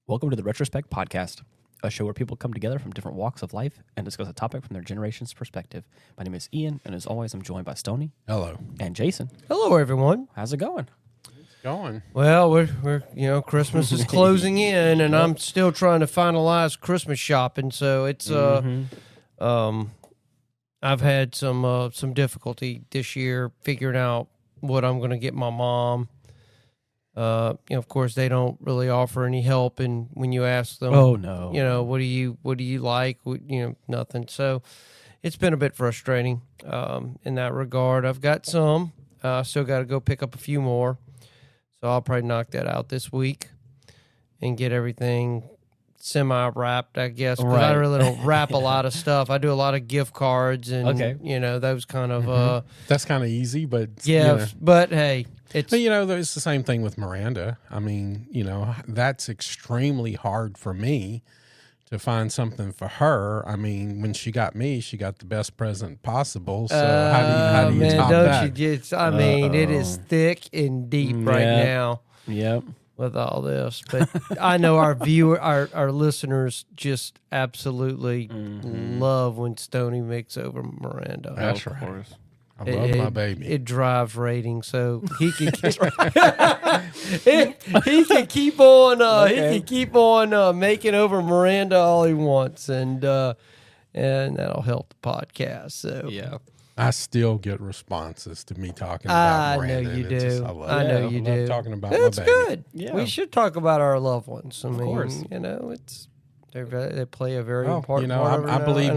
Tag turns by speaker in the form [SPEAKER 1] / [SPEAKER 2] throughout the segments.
[SPEAKER 1] Welcome to the Retrospect podcast, a show where people come together from different walks of life and discuss a topic from their generation's perspective. My name is Ian, and as always, I'm joined by Stoney.
[SPEAKER 2] Hello.
[SPEAKER 1] And Jason.
[SPEAKER 3] Hello, everyone.
[SPEAKER 1] How's it going?
[SPEAKER 2] Going.
[SPEAKER 3] Well, we're Christmas is closing in, and I'm still trying to finalize Christmas shopping. So it's I've had some difficulty this year figuring out what I'm going to get my mom. Of course, they don't really offer any help, and when you ask them,
[SPEAKER 1] oh no,
[SPEAKER 3] what do you like? Nothing. So it's been a bit frustrating in that regard. I've got some. Still got to go pick up a few more. So I'll probably knock that out this week and get everything semi-wrapped, I guess. Because I really don't wrap a lot of stuff. I do a lot of gift cards and, those kind of...
[SPEAKER 2] That's kind of easy, but...
[SPEAKER 3] Yeah, but hey, it's...
[SPEAKER 2] But, it's the same thing with Miranda. I mean, that's extremely hard for me to find something for her. I mean, when she got me, she got the best present possible. So how do you top that?
[SPEAKER 3] It is thick and deep right now.
[SPEAKER 1] Yep.
[SPEAKER 3] With all this, but I know our listeners just absolutely love when Stoney makes over Miranda.
[SPEAKER 2] That's right. Of course. I love my baby.
[SPEAKER 3] It drives ratings, so he can he can keep on making over Miranda all he wants, and that'll help the podcast. So
[SPEAKER 1] yeah.
[SPEAKER 2] I still get responses to me talking about Miranda.
[SPEAKER 3] I know you do.
[SPEAKER 2] I
[SPEAKER 3] know you do.
[SPEAKER 2] Talking about
[SPEAKER 3] That's
[SPEAKER 2] my baby.
[SPEAKER 3] Good.
[SPEAKER 1] Yeah.
[SPEAKER 3] We should talk about our loved ones. I mean,
[SPEAKER 1] course.
[SPEAKER 3] They play a very important part.
[SPEAKER 2] I believe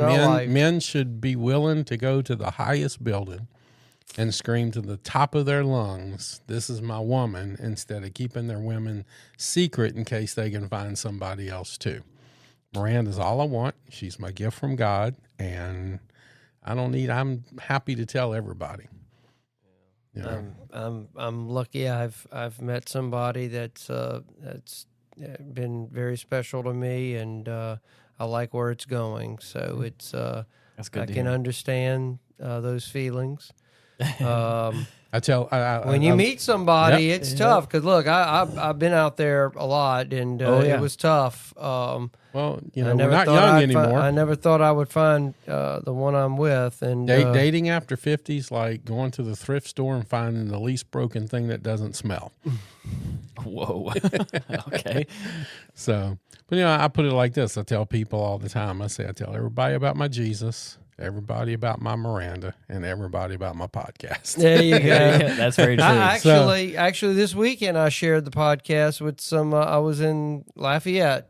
[SPEAKER 2] men should be willing to go to the highest building and scream to the top of their lungs, "This is my woman," instead of keeping their women secret in case they can find somebody else too. Miranda's all I want. She's my gift from God, and I'm happy to tell everybody.
[SPEAKER 3] I'm lucky. I've met somebody that's been very special to me, and I like where it's going. So it's
[SPEAKER 1] that's good.
[SPEAKER 3] I can understand those feelings. When you meet somebody, it's tough because look, I've been out there a lot, and it was tough.
[SPEAKER 2] Well, we're not young anymore.
[SPEAKER 3] I never thought I would find the one I'm with, and
[SPEAKER 2] dating after 50 is like going to the thrift store and finding the least broken thing that doesn't smell.
[SPEAKER 1] Whoa. Okay.
[SPEAKER 2] So, but I put it like this. I tell people all the time. I tell everybody about my Jesus, everybody about my Miranda, and everybody about my podcast.
[SPEAKER 3] There you go.
[SPEAKER 1] That's very true.
[SPEAKER 3] Actually, this weekend I shared the podcast with some. I was in Lafayette,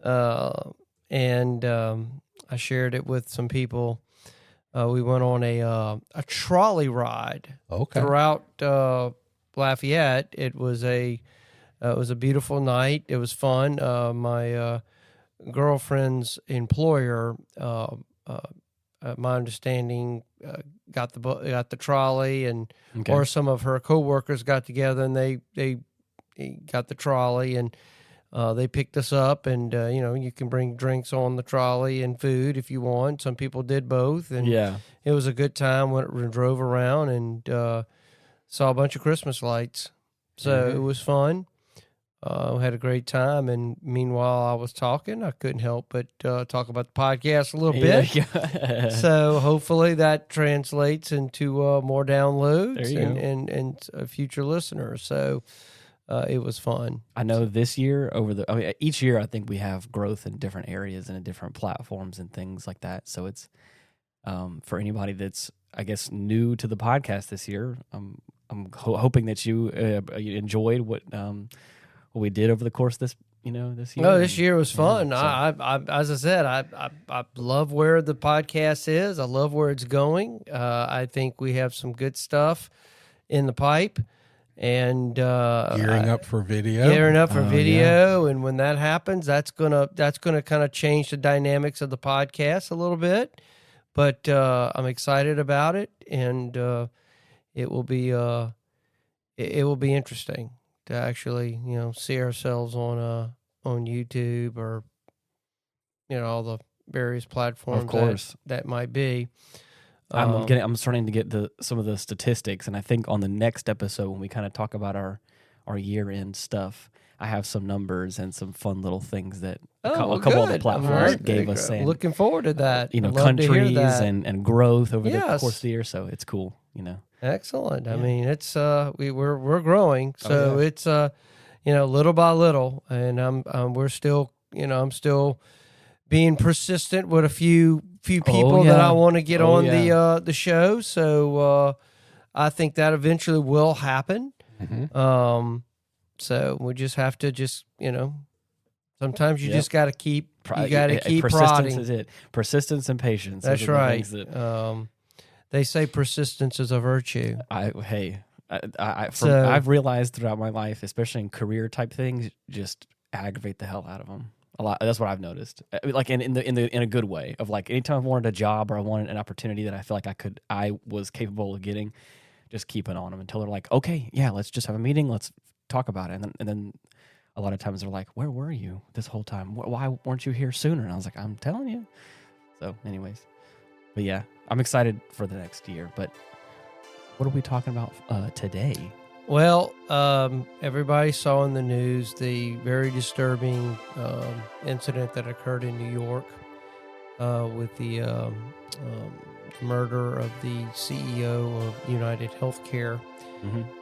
[SPEAKER 3] and I shared it with some people. We went on a trolley ride throughout Lafayette. It was a beautiful night. It was fun. My girlfriend's employer. My understanding, got the trolley, and or some of her coworkers got together and they got the trolley, and they picked us up, and you can bring drinks on the trolley and food if you want. Some people did both, and it was a good time. We drove around and saw a bunch of Christmas lights, so it was fun. We had a great time, and meanwhile I was talking. I couldn't help but talk about the podcast a little bit.
[SPEAKER 1] Yeah.
[SPEAKER 3] So hopefully that translates into more downloads and future listeners. So it was fun.
[SPEAKER 1] I know this year each year I think we have growth in different areas and in different platforms and things like that. So it's for anybody that's, I guess, new to the podcast this year. I'm hoping that you enjoyed what we did over the course of this year.
[SPEAKER 3] No, this year was fun.
[SPEAKER 1] Yeah,
[SPEAKER 3] I as I said, I love where the podcast is. I love where it's going. I think we have some good stuff in the pipe, and
[SPEAKER 2] gearing up for
[SPEAKER 3] video. And when that happens, that's gonna kind of change the dynamics of the podcast a little bit. But I'm excited about it, and it will be interesting to actually, see ourselves on YouTube or, all the various platforms that might be.
[SPEAKER 1] I'm starting to get some of the statistics, and I think on the next episode when we kind of talk about our year-end stuff, I have some numbers and some fun little things that a
[SPEAKER 3] Oh,
[SPEAKER 1] couple of the
[SPEAKER 3] good.
[SPEAKER 1] platforms
[SPEAKER 3] Right.
[SPEAKER 1] gave us, saying,
[SPEAKER 3] Looking forward to that.
[SPEAKER 1] you know,
[SPEAKER 3] I'd love to hear
[SPEAKER 1] countries
[SPEAKER 3] that.
[SPEAKER 1] and growth over the
[SPEAKER 3] Yes.
[SPEAKER 1] course of the year. So it's cool, you know.
[SPEAKER 3] Excellent. I
[SPEAKER 1] Yeah.
[SPEAKER 3] mean, it's we're growing, so
[SPEAKER 1] yeah.
[SPEAKER 3] it's you know, little by little, and we're still, you know, I'm still being persistent with a few people that I want to get on the show. So I think that eventually will happen.
[SPEAKER 2] Mm-hmm.
[SPEAKER 3] So we just have to you know, sometimes you just got to keep
[SPEAKER 1] persistence
[SPEAKER 3] prodding.
[SPEAKER 1] is it. Persistence and patience.
[SPEAKER 3] That's
[SPEAKER 1] Those are
[SPEAKER 3] right.
[SPEAKER 1] the things that,
[SPEAKER 3] they say persistence is a virtue.
[SPEAKER 1] I've realized throughout my life, especially in career type things, just aggravate the hell out of them a lot. That's what I've noticed. Like in a good way of like anytime I wanted a job or I wanted an opportunity that I feel like I was capable of getting, just keeping on them until they're like, okay, yeah, let's just have a meeting. Let's talk about it. And then a lot of times they're like, where were you this whole time? Why weren't you here sooner? And I was like, I'm telling you. So anyways, but yeah, I'm excited for the next year. But what are we talking about today?
[SPEAKER 3] Well, everybody saw in the news the very disturbing incident that occurred in New York with the murder of the CEO of UnitedHealthcare,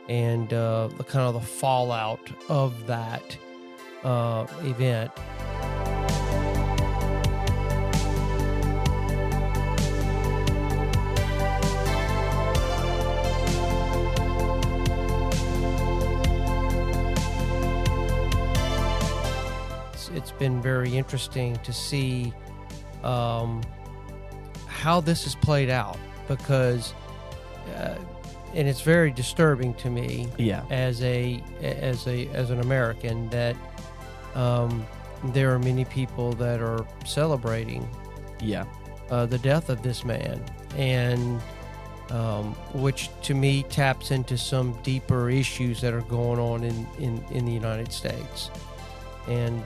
[SPEAKER 3] and the kind of the fallout of that event. It's been very interesting to see how this has played out, because and it's very disturbing to me as an American that there are many people that are celebrating the death of this man, and which to me taps into some deeper issues that are going on in the United States. And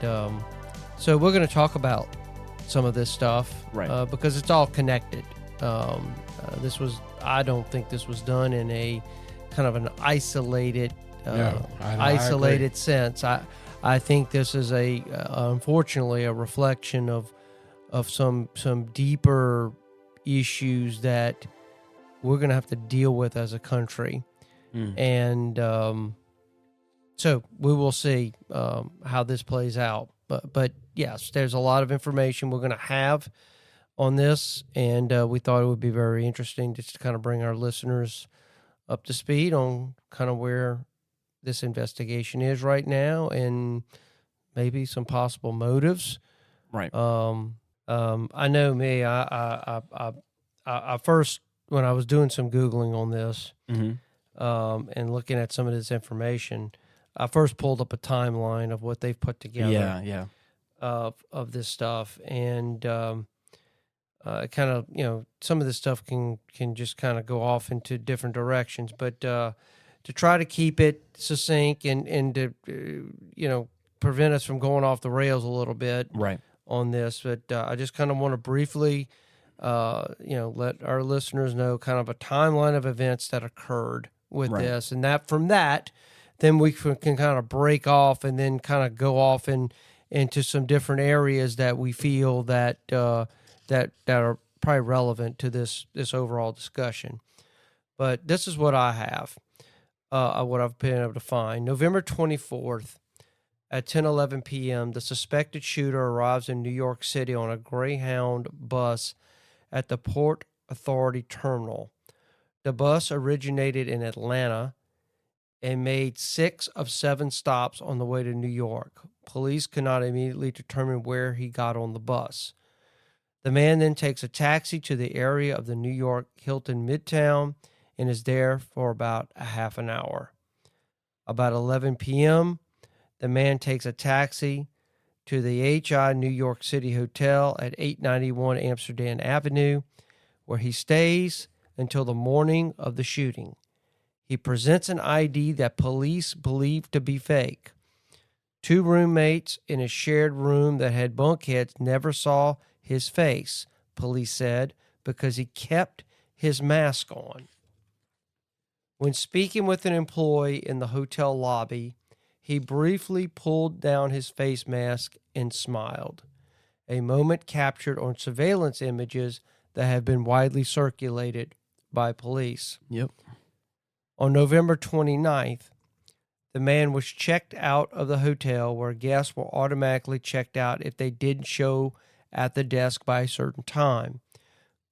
[SPEAKER 3] so we're going to talk about some of this stuff,
[SPEAKER 1] right?
[SPEAKER 3] Because it's all connected. I don't think this was done in a kind of an isolated sense. I think this is unfortunately a reflection of some deeper issues that we're going to have to deal with as a country, and so we will see how this plays out. But yes, there's a lot of information we're going to have on this, and we thought it would be very interesting just to kind of bring our listeners up to speed on kind of where this investigation is right now, and maybe some possible motives.
[SPEAKER 1] Right.
[SPEAKER 3] I know me. I first, when I was doing some Googling on this, and looking at some of this information, I first pulled up a timeline of what they've put together. Of this stuff, and kind of, you know, some of this stuff can just kind of go off into different directions, but to try to keep it succinct and to you know, prevent us from going off the rails a little bit on this. But I just kind of want to briefly you know, let our listeners know kind of a timeline of events that occurred with this, and that from that, then we can kind of break off and then kind of go off into some different areas that we feel that that are probably relevant to this overall discussion. But this is what I have, what I've been able to find. November 24th at 10:11 p.m., the suspected shooter arrives in New York City on a Greyhound bus at the Port Authority terminal. The bus originated in Atlanta and made 6 of 7 stops on the way to New York. Police could not immediately determine where he got on the bus. The man then takes a taxi to the area of the New York Hilton Midtown and is there for about a half an hour. About 11 p.m., the man takes a taxi to the HI New York City Hotel at 891 Amsterdam Avenue, where he stays until the morning of the shooting. He presents an ID that police believe to be fake. 2 roommates in a shared room that had bunkheads never saw his face, police said, because he kept his mask on. When speaking with an employee in the hotel lobby, He briefly pulled down his face mask and smiled, a moment captured on surveillance images that have been widely circulated by police.
[SPEAKER 1] Yep.
[SPEAKER 3] On November 29th, the man was checked out of the hotel where guests were automatically checked out if they didn't show at the desk by a certain time.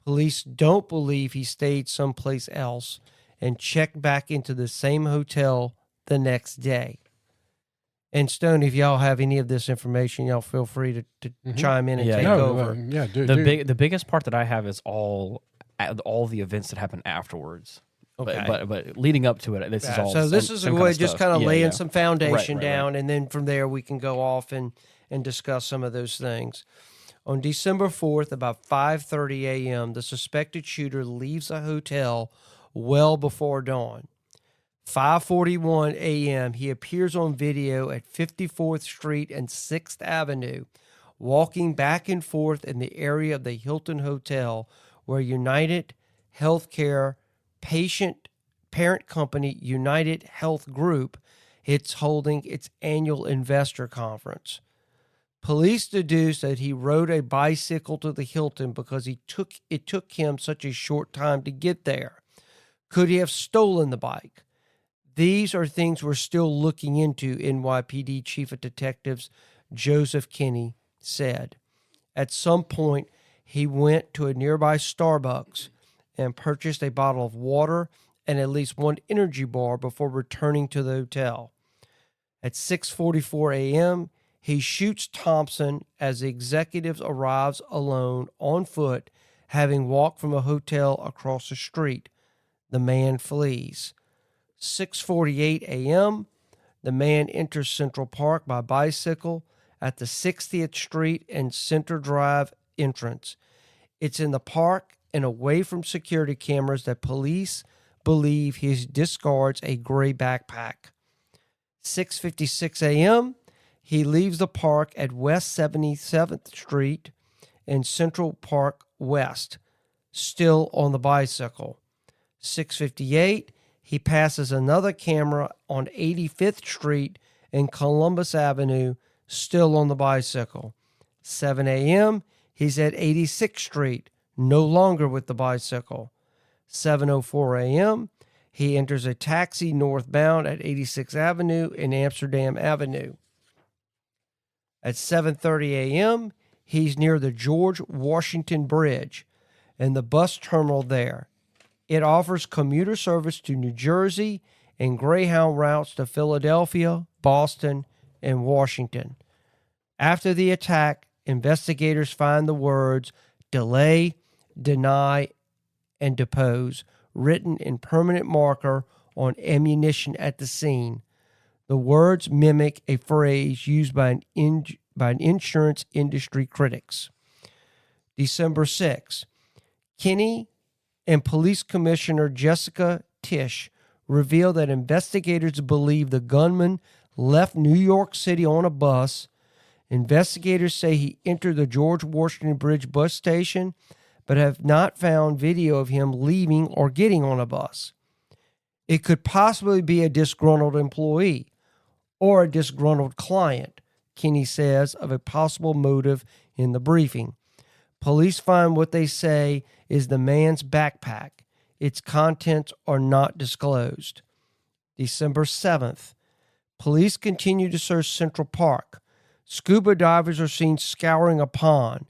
[SPEAKER 3] Police don't believe he stayed someplace else and checked back into the same hotel the next day. And Stone, if y'all have any of this information, y'all feel free to chime in and take over.
[SPEAKER 1] The biggest part that I have is all the events that happen afterwards.
[SPEAKER 3] Okay.
[SPEAKER 1] But leading up to it, this is all.
[SPEAKER 3] So this is a way just kind of laying some foundation down,
[SPEAKER 1] right.
[SPEAKER 3] and then from there we can go off and discuss some of those things. On December 4th, about 5:30 a.m., the suspected shooter leaves a hotel well before dawn. 5:41 a.m., he appears on video at 54th Street and 6th Avenue, walking back and forth in the area of the Hilton Hotel, where UnitedHealthcare parent company United Health Group is holding its annual investor conference. Police deduce that he rode a bicycle to the Hilton because it took him such a short time to get there. Could he have stolen the bike? These are things we're still looking into, NYPD Chief of Detectives Joseph Kinney said. At some point, he went to a nearby Starbucks and purchased a bottle of water and at least one energy bar before returning to the hotel. At 6:44 a.m., he shoots Thompson as the executives arrives alone on foot, having walked from a hotel across the street. The man flees. 6:48 a.m., the man enters Central Park by bicycle at the 60th Street and Center Drive entrance. It's in the park and away from security cameras that police believe he discards a gray backpack. 6:56 a.m., he leaves the park at West 77th Street and Central Park West, still on the bicycle. 6:58, he passes another camera on 85th Street and Columbus Avenue, still on the bicycle. 7 a.m., he's at 86th Street, no longer with the bicycle. 7:04 a.m., he enters a taxi northbound at 86th Avenue and Amsterdam Avenue. At 7:30 a.m., he's near the George Washington Bridge and the bus terminal there. It offers commuter service to New Jersey and Greyhound routes to Philadelphia, Boston, and Washington. After the attack, investigators find the words delay, deny, and depose written in permanent marker on ammunition at the scene. The words mimic a phrase used by an insurance industry critics. December 6. Kinney and Police Commissioner Jessica Tisch revealed that investigators believe the gunman left New York City on a bus. Investigators say he entered the George Washington Bridge bus station, but have not found video of him leaving or getting on a bus. It could possibly be a disgruntled employee or a disgruntled client, Kinney says of a possible motive in the briefing. Police find what they say is the man's backpack. Its contents are not disclosed. December 7th. Police continue to search Central Park. Scuba divers are seen scouring a pond.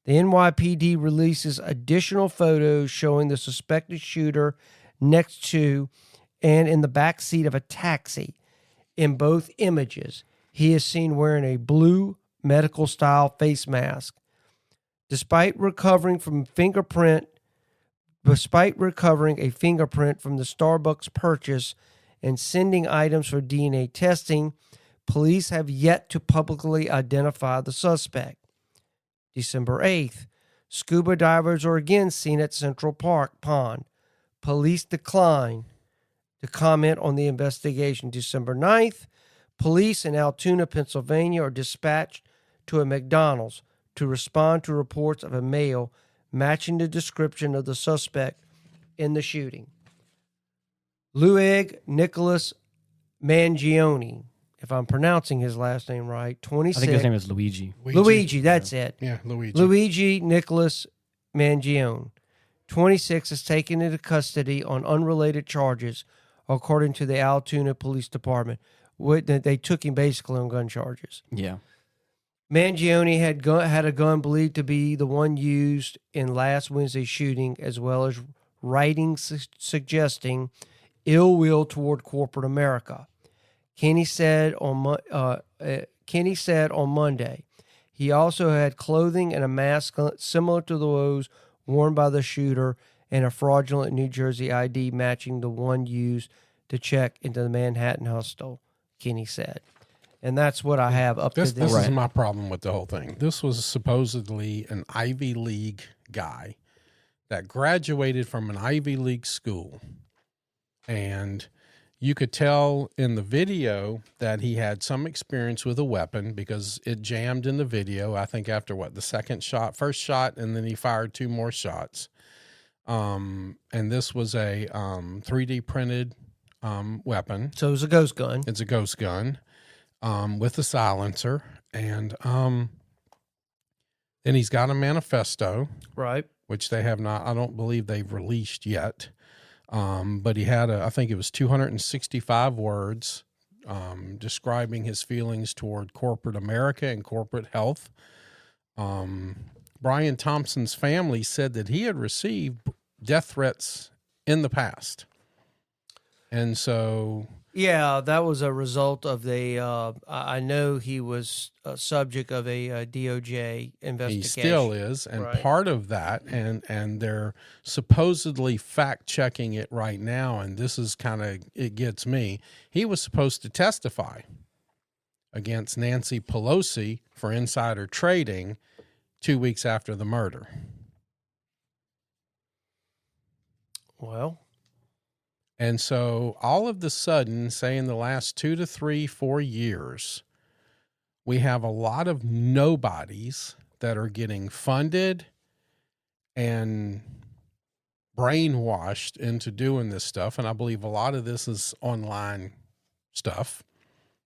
[SPEAKER 3] The NYPD releases additional photos showing the suspected shooter next to and in the back seat of a taxi. In both images, he is seen wearing a blue medical-style face mask. Despite recovering a fingerprint from the Starbucks purchase and sending items for DNA testing, police have yet to publicly identify the suspect. December 8th, scuba divers are again seen at Central Park Pond. Police decline to comment on the investigation. December 9th, police in Altoona, Pennsylvania are dispatched to a McDonald's to respond to reports of a male matching the description of the suspect in the shooting. Lueg Nicholas Mangione, if I'm pronouncing his last name right, 26.
[SPEAKER 1] I think his name is Luigi.
[SPEAKER 3] Luigi, that's it.
[SPEAKER 2] Yeah, Luigi.
[SPEAKER 3] Luigi Nicholas Mangione, 26, is taken into custody on unrelated charges, according to the Altoona Police Department. They took him basically on gun charges.
[SPEAKER 1] Yeah.
[SPEAKER 3] Mangione had a gun believed to be the one used in last Wednesday's shooting, as well as writings suggesting ill will toward corporate America. Kenny said on Monday he also had clothing and a mask similar to those worn by the shooter and a fraudulent New Jersey ID matching the one used to check into the Manhattan hostel, Kenny said. And that's what I have up to this.
[SPEAKER 2] This is my problem with the whole thing. This was supposedly an Ivy League guy that graduated from an Ivy League school. And you could tell in the video that he had some experience with a weapon because it jammed in the video, I think after the first shot, and then he fired 2 more shots. And this was a 3D printed weapon.
[SPEAKER 3] So it was a ghost gun.
[SPEAKER 2] It's a ghost gun with a silencer. And then he's got a manifesto.
[SPEAKER 3] Right.
[SPEAKER 2] Which they have not, I don't believe they've released yet. But he had I think it was 265 words describing his feelings toward corporate America and corporate health. Brian Thompson's family said that he had received death threats in the past. And so...
[SPEAKER 3] Yeah, that was a result of I know he was a subject of a DOJ investigation.
[SPEAKER 2] He still is, and
[SPEAKER 3] right.
[SPEAKER 2] Part of that, and they're supposedly fact-checking it right now, and this is it gets me. He was supposed to testify against Nancy Pelosi for insider trading 2 weeks after the murder.
[SPEAKER 3] Well...
[SPEAKER 2] And so all of the sudden, say in the last 2 to 3, 4 years, we have a lot of nobodies that are getting funded and brainwashed into doing this stuff. And I believe a lot of this is online stuff.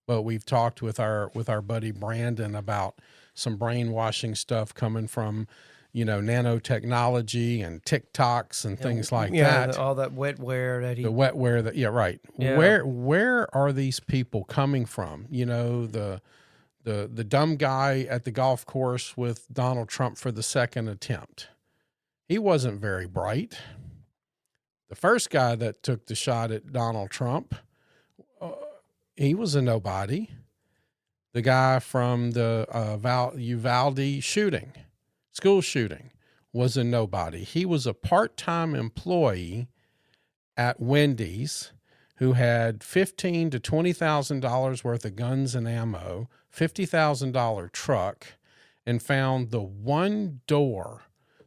[SPEAKER 2] But we've talked with our buddy Brandon about some brainwashing stuff coming from nanotechnology and TikToks and things like that.
[SPEAKER 3] All that wetware
[SPEAKER 2] right. Yeah. Where are these people coming from? The dumb guy at the golf course with Donald Trump for the second attempt. He wasn't very bright. The first guy that took the shot at Donald Trump, he was a nobody. The guy from the Uvalde school shooting, was a nobody. He was a part-time employee at Wendy's who had $15,000 to $20,000 worth of guns and ammo, $50,000 truck, and found the one door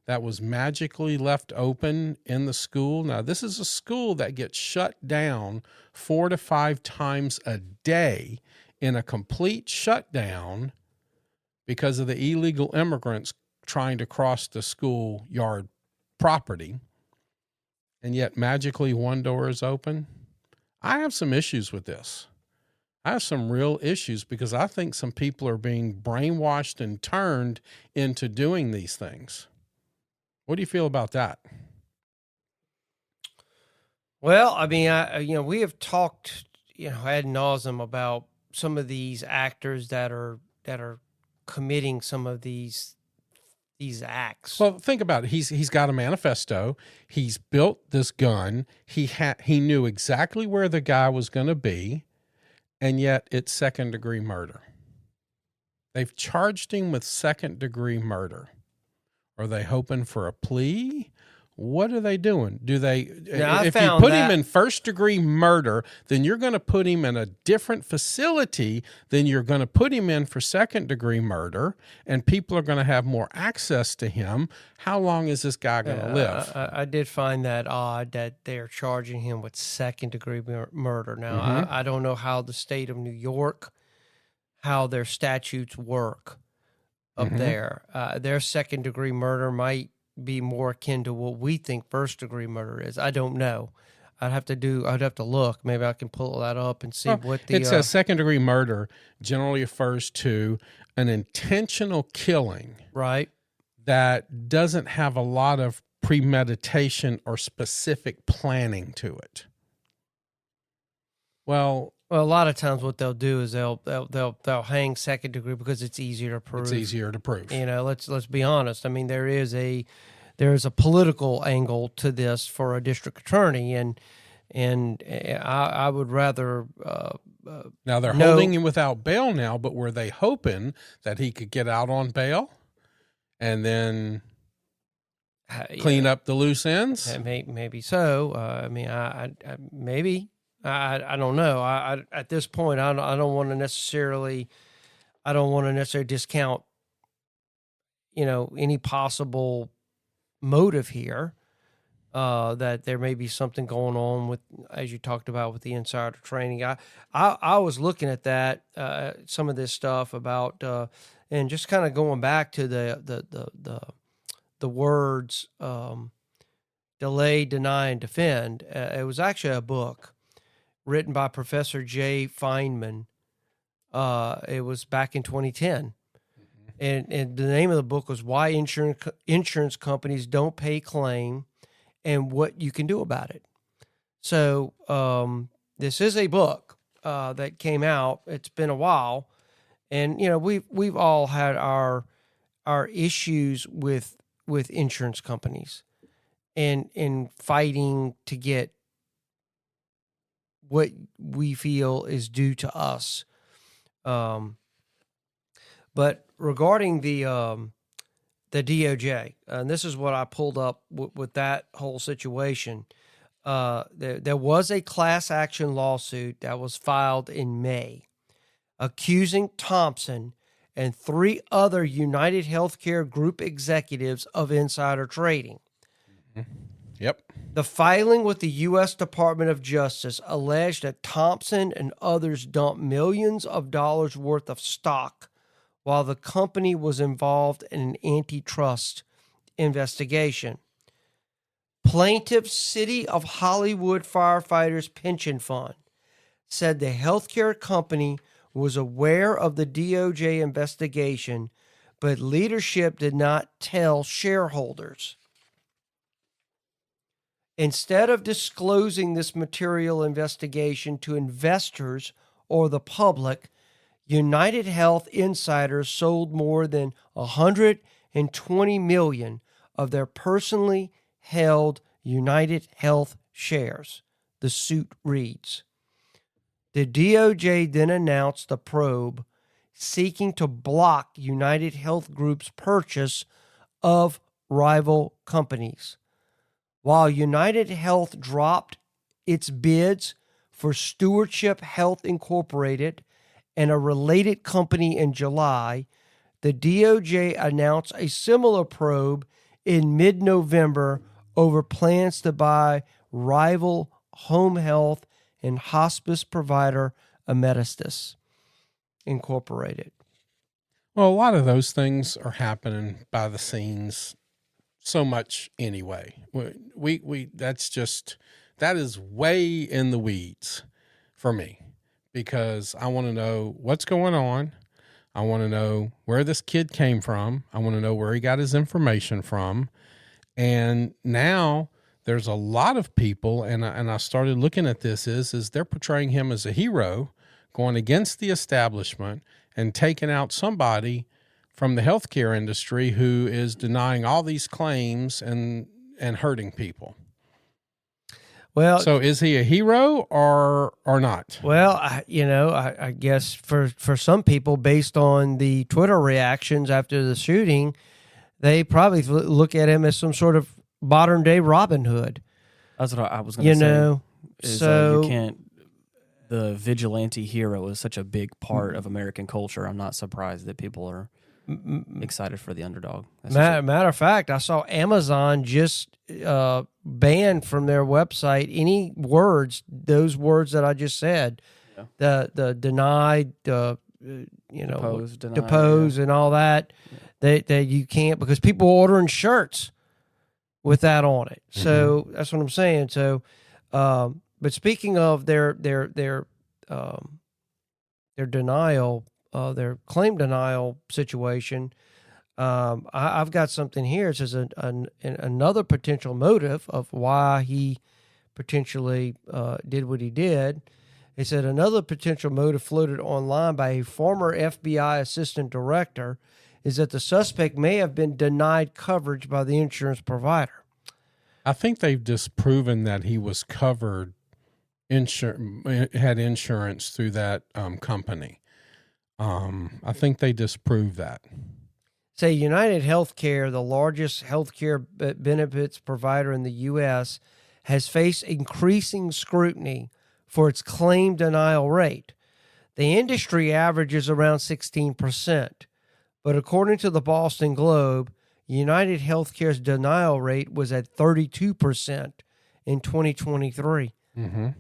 [SPEAKER 2] that was magically left open in the school. Now, this is a school that gets shut down 4 to 5 times a day in a complete shutdown because of the illegal immigrants trying to cross the schoolyard property, and yet magically one door is open. I have some issues with this. I have some real issues because I think some people are being brainwashed and turned into doing these things. What do you feel about that?
[SPEAKER 3] Well, I mean, we have talked, ad nauseum about some of these actors that are committing some of these acts.
[SPEAKER 2] Well, think about it. He's got a manifesto. He's built this gun. He knew exactly where the guy was going to be, and yet it's second-degree murder. They've charged him with second-degree murder. Are they hoping for a plea? What are they doing? If you put him in first-degree murder, then you're going to put him in a different facility than you're going to put him in for second-degree murder, and people are going to have more access to him. How long is this guy going to live?
[SPEAKER 3] I did find that odd that they're charging him with second-degree murder. Now, I don't know how the state of New York, how their statutes work up there. Their second-degree murder might be more akin to what we think first-degree murder is. I don't know. I'd have to look. Maybe I can pull that up and see what the.
[SPEAKER 2] It says second-degree murder generally refers to an intentional killing,
[SPEAKER 3] right,
[SPEAKER 2] that doesn't have a lot of premeditation or specific planning to it. Well,
[SPEAKER 3] a lot of times what they'll do is they'll hang second degree because it's easier to prove.
[SPEAKER 2] It's easier to prove.
[SPEAKER 3] Let's be honest. I mean, there is a political angle to this for a district attorney, and I would rather.
[SPEAKER 2] Now they're holding him without bail now, but were they hoping that he could get out on bail and then clean up the loose ends?
[SPEAKER 3] Maybe so. I mean, maybe. I don't know. I at this point, I don't want to necessarily discount, any possible motive here. That there may be something going on with, as you talked about, with the insider trading. I was looking at that, some of this stuff about, and just kind of going back to the words, delay, deny, and defend. It was actually a book written by Professor Jay Feynman. It was back in 2010. And the name of the book was Why Insurance Companies Don't Pay Claim and What You Can Do About It. So this is a book that came out. It's been a while. And, we've all had our issues with insurance companies and fighting to get what we feel is due to us. But regarding the DOJ, and this is what I pulled up with that whole situation. There was a class action lawsuit that was filed in May accusing Thompson and 3 other UnitedHealthcare group executives of insider trading.
[SPEAKER 2] Yep.
[SPEAKER 3] The filing with the U.S. Department of Justice alleged that Thompson and others dumped millions of dollars worth of stock while the company was involved in an antitrust investigation. Plaintiff City of Hollywood Firefighters Pension Fund said the healthcare company was aware of the DOJ investigation, but leadership did not tell shareholders. Instead of disclosing this material investigation to investors or the public, United Health insiders sold more than $120 million of their personally held United Health shares, the suit reads. The DOJ then announced the probe seeking to block United Health Group's purchase of rival companies. While United Health dropped its bids for Stewardship Health Incorporated and a related company in July, the DOJ announced a similar probe in mid-November over plans to buy rival home health and hospice provider Amedisys Incorporated.
[SPEAKER 2] Well, a lot of those things are happening by the scenes so much anyway. That is way in the weeds for me, because I want to know what's going on. I want to know where this kid came from. I want to know where he got his information from. And now there's a lot of people, and I started looking at this, is they're portraying him as a hero, going against the establishment and taking out somebody from the healthcare industry who is denying all these claims and hurting people. Well, so is he a hero or not?
[SPEAKER 3] Well, I guess for some people, based on the Twitter reactions after the shooting, they probably look at him as some sort of modern day Robin Hood.
[SPEAKER 1] That's what I was going to say. So you can't. The vigilante hero is such a big part of American culture. I'm not surprised that people are excited for the underdog.
[SPEAKER 3] Matter of fact, I saw Amazon just banned from their website any words, those words that I just said, the denied, depose, and all that. That you can't, because people are ordering shirts with that on it. So that's what I'm saying. So But speaking of their denial, their claim denial situation, I've got something here. It says another potential motive of why he potentially did what he did. It said another potential motive floated online by a former FBI assistant director is that the suspect may have been denied coverage by the insurance provider.
[SPEAKER 2] I think they've disproven that he was covered, had insurance through that company. I think they disproved that.
[SPEAKER 3] Say UnitedHealthcare, the largest healthcare benefits provider in the U.S., has faced increasing scrutiny for its claim denial rate. The industry averages around 16%, but according to the Boston Globe, UnitedHealthcare's denial rate was at 32% in 2023,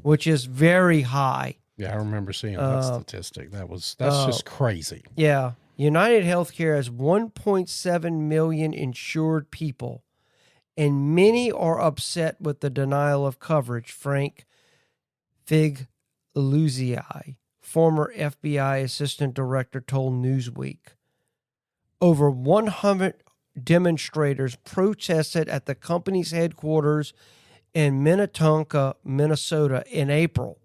[SPEAKER 3] which is very high.
[SPEAKER 2] Yeah, I remember seeing that statistic. That's just crazy.
[SPEAKER 3] Yeah. UnitedHealthcare has 1.7 million insured people, and many are upset with the denial of coverage, Frank Figliuzzi, former FBI assistant director, told Newsweek. Over 100 demonstrators protested at the company's headquarters in Minnetonka, Minnesota in April,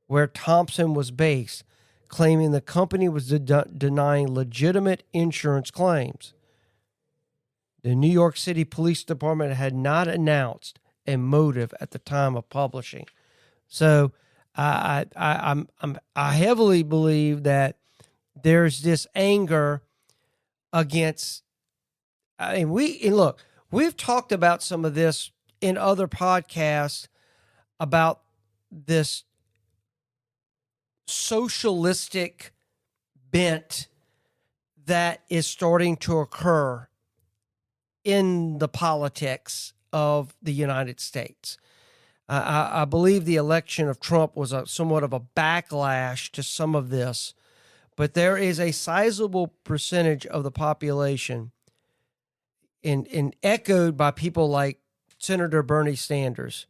[SPEAKER 3] where Thompson was based, claiming the company was denying legitimate insurance claims. The New York City Police Department had not announced a motive at the time of publishing. So I heavily believe that there's this anger against. We've talked about some of this in other podcasts about this socialistic bent that is starting to occur in the politics of the United States. I believe the election of Trump was somewhat of a backlash to some of this, but there is a sizable percentage of the population, and echoed by people like Senator Bernie Sanders,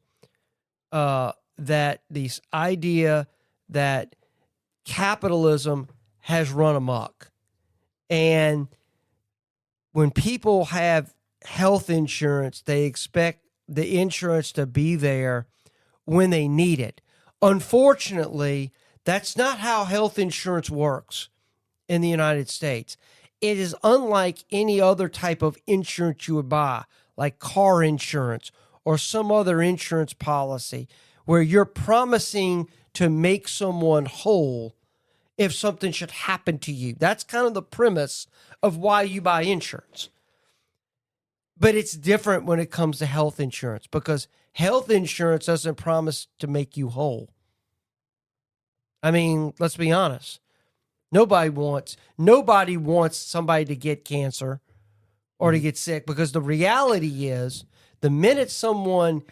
[SPEAKER 3] that this idea that capitalism has run amok. And when people have health insurance, they expect the insurance to be there when they need it. Unfortunately, that's not how health insurance works in the United States. It is unlike any other type of insurance you would buy, like car insurance or some other insurance policy, where you're promising to make someone whole if something should happen to you. That's kind of the premise of why you buy insurance. But it's different when it comes to health insurance, because health insurance doesn't promise to make you whole. I mean, let's be honest. Nobody wants somebody to get cancer or to get sick, because the reality is the minute someone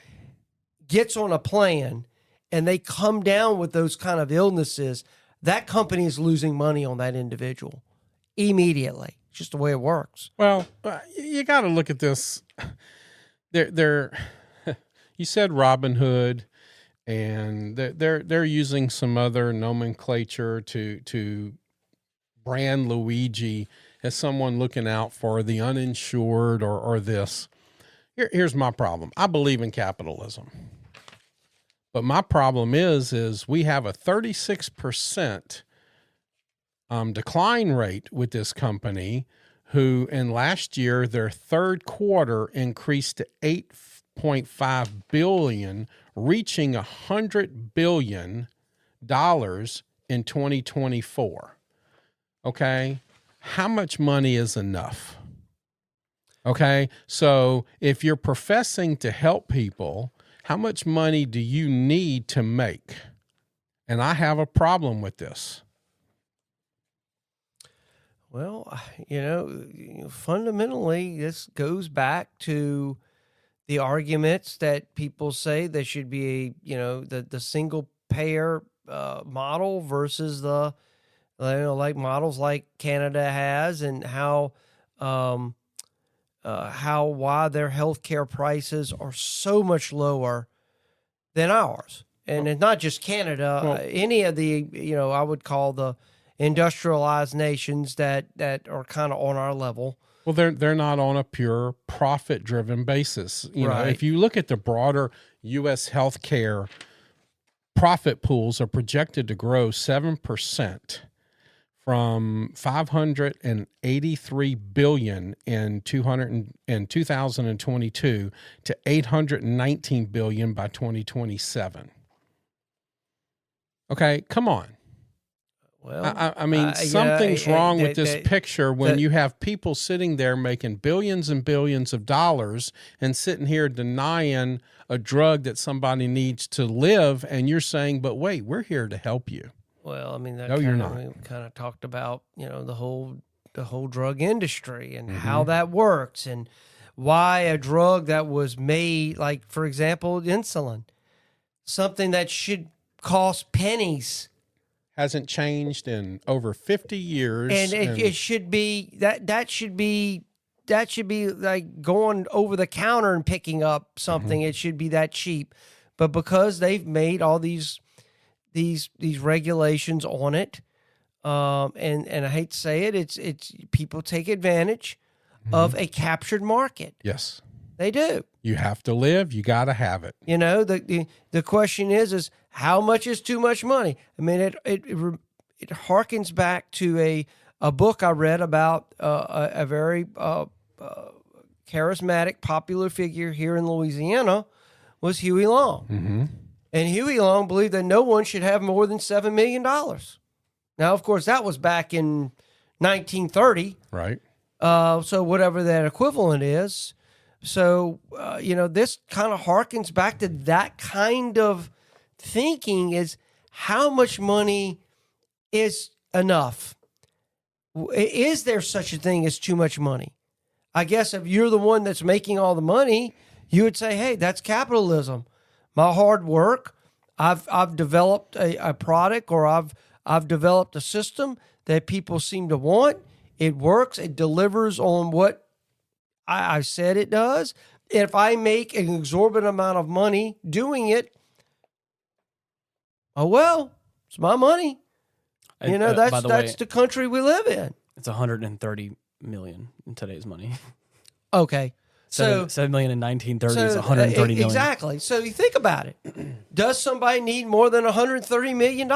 [SPEAKER 3] gets on a plan and they come down with those kind of illnesses, that company is losing money on that individual immediately. It's just the way it works.
[SPEAKER 2] Well, you got to look at this. You said Robin Hood, and they're using some other nomenclature to brand Luigi as someone looking out for the uninsured or this. Here's my problem. I believe in capitalism. But my problem is we have a 36% decline rate with this company, who in last year, their third quarter increased to $8.5 billion, reaching $100 billion in 2024. Okay. How much money is enough? Okay. So if you're professing to help people, how much money do you need to make? And I have a problem with this.
[SPEAKER 3] Well, fundamentally, this goes back to the arguments that people say there should be the single payer model versus the like models like Canada has, and how why their healthcare prices are so much lower than ours. And it's not just Canada. Any of the, I would call the industrialized nations that are kind of on our level.
[SPEAKER 2] Well, they're not on a pure profit-driven basis. You know, if you look at the broader U.S. healthcare, profit pools are projected to grow 7% from $583 billion in 2022 to $819 billion by 2027. Okay, come on.
[SPEAKER 3] Well,
[SPEAKER 2] I mean, something's wrong with this picture when you have people sitting there making billions and billions of dollars and sitting here denying a drug that somebody needs to live, and you're saying, but wait, we're here to help you.
[SPEAKER 3] Well, I mean,
[SPEAKER 2] no, you're not.
[SPEAKER 3] We kind of talked about, the whole drug industry and how that works and why a drug that was made, like, for example, insulin, something that should cost pennies,
[SPEAKER 2] hasn't changed in over 50 years.
[SPEAKER 3] And it should be that should be like going over the counter and picking up something. It should be that cheap. But because they've made all these regulations on it, and I hate to say it, it's people take advantage of a captured market.
[SPEAKER 2] Yes.
[SPEAKER 3] They do.
[SPEAKER 2] You have to live, you got to have it.
[SPEAKER 3] The question is how much is too much money? I mean, it harkens back to a book I read about a very charismatic, popular figure here in Louisiana was Huey Long.
[SPEAKER 2] Mm-hmm.
[SPEAKER 3] And Huey Long believed that no one should have more than $7 million. Now, of course, that was back in 1930.
[SPEAKER 2] Right.
[SPEAKER 3] So whatever that equivalent is. So, this kind of harkens back to that kind of thinking is how much money is enough? Is there such a thing as too much money? I guess if you're the one that's making all the money, you would say, hey, that's capitalism. My hard work, I've developed a product, or I've developed a system that people seem to want. It works. It delivers on what I said it does. If I make an exorbitant amount of money doing it, oh, well, it's my money. That's the country we live in.
[SPEAKER 1] It's $130 million in today's money.
[SPEAKER 3] Okay. So
[SPEAKER 1] $7 million in 1930 is $130 million.
[SPEAKER 3] Exactly. So you think about it. Does somebody need more than $130 million?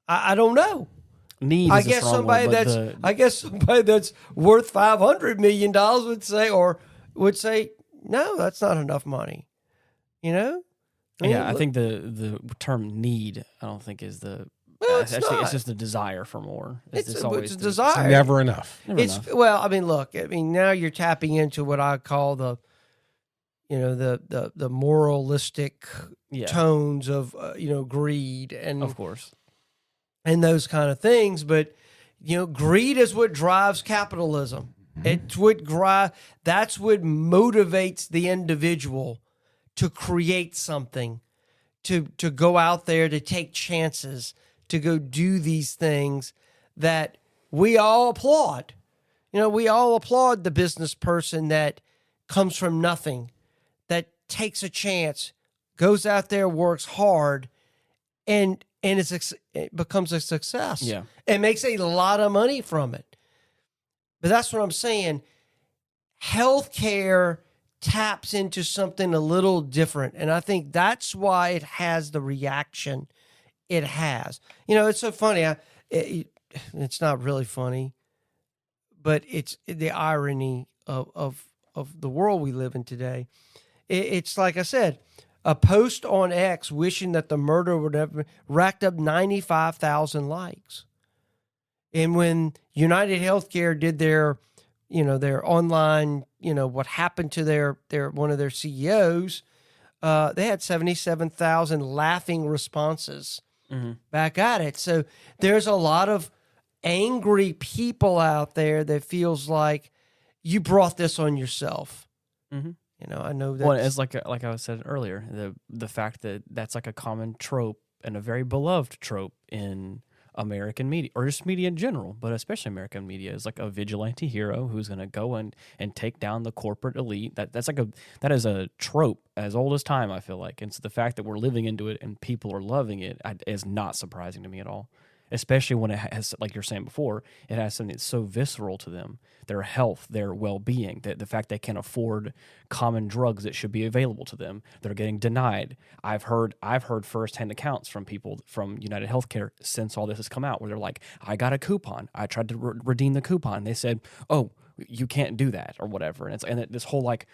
[SPEAKER 3] I don't know. I guess somebody that's worth $500 million would say, no, that's not enough money. I
[SPEAKER 1] think the term need, I don't think is the.
[SPEAKER 3] Well,
[SPEAKER 1] it's just the desire for more.
[SPEAKER 3] It's a desire.
[SPEAKER 2] It's never enough.
[SPEAKER 3] Well, I mean, look. I mean, now you're tapping into what I call the moralistic tones of greed and,
[SPEAKER 1] of course,
[SPEAKER 3] and those kind of things. But greed is what drives capitalism. It's what that's what motivates the individual to create something, to go out there, to take chances, to go do these things that we all applaud. We all applaud the business person that comes from nothing, that takes a chance, goes out there, works hard, and it becomes a success.
[SPEAKER 1] Yeah.
[SPEAKER 3] And makes a lot of money from it. But that's what I'm saying. Healthcare taps into something a little different. And I think that's why it has the reaction it has. It's so funny. It's not really funny, but it's the irony of the world we live in today. It's like I said, a post on X wishing that the murder would have racked up 95,000 likes. And when UnitedHealthcare did their online, what happened to their one of their CEOs, they had 77,000 laughing responses back at it. So there's a lot of angry people out there that feels like you brought this on yourself.
[SPEAKER 1] Mm-hmm.
[SPEAKER 3] I know that.
[SPEAKER 1] Well, it's like I said earlier, the fact that that's like a common trope and a very beloved trope in American media, or just media in general, but especially American media, is like a vigilante hero who's going to go and take down the corporate elite. That is a trope as old as time, I feel like. And so the fact that we're living into it and people are loving it is not surprising to me at all. Especially when it has, like you're saying before, it has something that's so visceral to them, their health, their well-being, the fact they can't afford common drugs that should be available to them. They're getting denied. I've heard firsthand accounts from people from UnitedHealthcare since all this has come out, where they're like, I got a coupon. I tried to redeem the coupon. They said, oh, you can't do that or whatever. And this whole like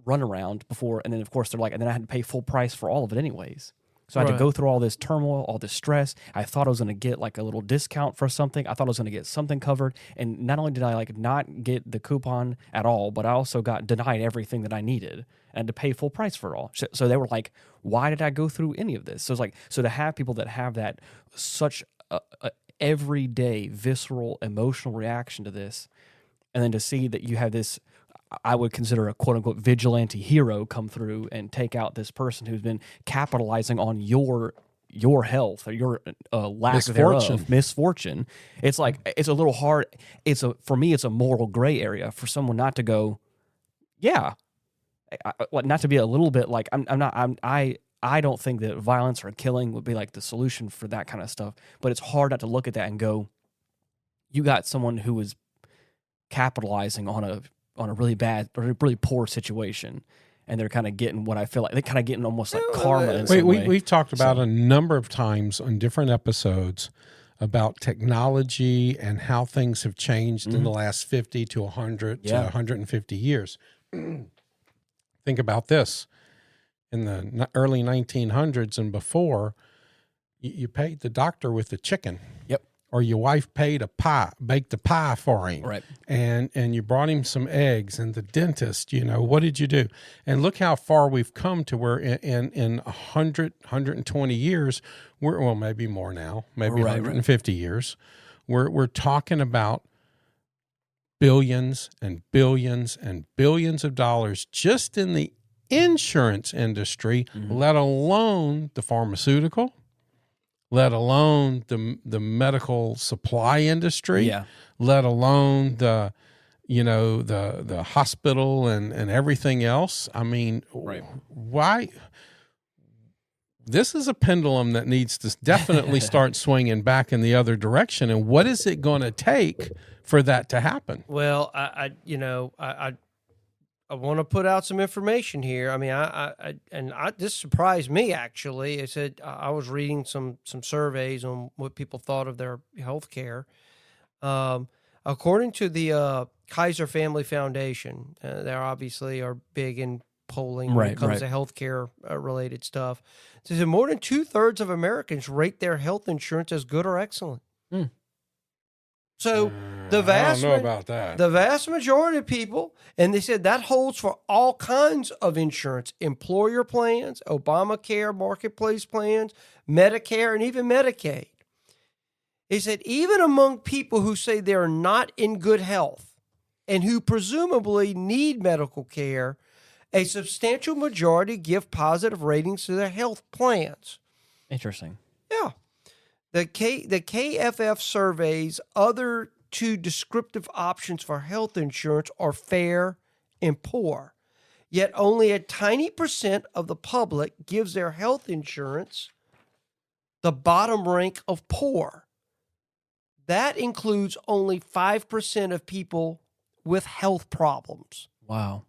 [SPEAKER 1] runaround before, and then of course they're like, and then I had to pay full price for all of it anyways. So I had to go through all this turmoil, all this stress. I thought I was going to get like a little discount for something. I thought I was going to get something covered. And not only did I like not get the coupon at all, but I also got denied everything that I needed and had to pay full price for it all. So they were like, why did I go through any of this? So it's like, so to have people that have that such a everyday visceral emotional reaction to this, and then to see that you have this, I would consider a quote-unquote vigilante hero come through and take out this person who's been capitalizing on your health or your lack thereof, misfortune. It's like, it's a little hard. For me, it's a moral gray area for someone not to go, yeah, not to be a little bit like, I don't think that violence or killing would be like the solution for that kind of stuff, but it's hard not to look at that and go, you got someone who is capitalizing on a really bad or a really poor situation, and they're kind of getting what I feel like they're kind of getting almost like karma in some way.
[SPEAKER 2] We've talked about a number of times on different episodes about technology and how things have changed in the last 50 to 100 to 150 years. Think about this. In the early 1900s and before, you paid the doctor with the chicken.
[SPEAKER 1] Yep.
[SPEAKER 2] Or your wife baked a pie for him.
[SPEAKER 1] Right.
[SPEAKER 2] And you brought him some eggs, and the dentist, what did you do? And look how far we've come to where in 100, 120 years, maybe more now, maybe 150 years, we're talking about billions and billions and billions of dollars just in the insurance industry, let alone the pharmaceutical, let alone the medical supply industry, let alone the hospital and everything else. I mean, why? This is a pendulum that needs to definitely start swinging back in the other direction. And what is it going to take for that to happen?
[SPEAKER 3] Well, I want to put out some information here. I mean, this surprised me, actually. I said I was reading some surveys on what people thought of their health care. According to the Kaiser Family Foundation, they obviously are big in polling when it comes to healthcare related stuff. It says that more than 2/3 of Americans rate their health insurance as good or excellent. So the vast,
[SPEAKER 2] I don't know about that.
[SPEAKER 3] The vast majority of people, and they said that holds for all kinds of insurance, employer plans, Obamacare, marketplace plans, Medicare, and even Medicaid. They said even among people who say they are not in good health and who presumably need medical care, a substantial majority give positive ratings to their health plans.
[SPEAKER 1] Interesting.
[SPEAKER 3] Yeah. The KFF surveys other two descriptive options for health insurance are fair and poor. Yet only a tiny percent of the public gives their health insurance the bottom rank of poor. That includes only 5% of people with health problems.
[SPEAKER 1] Wow.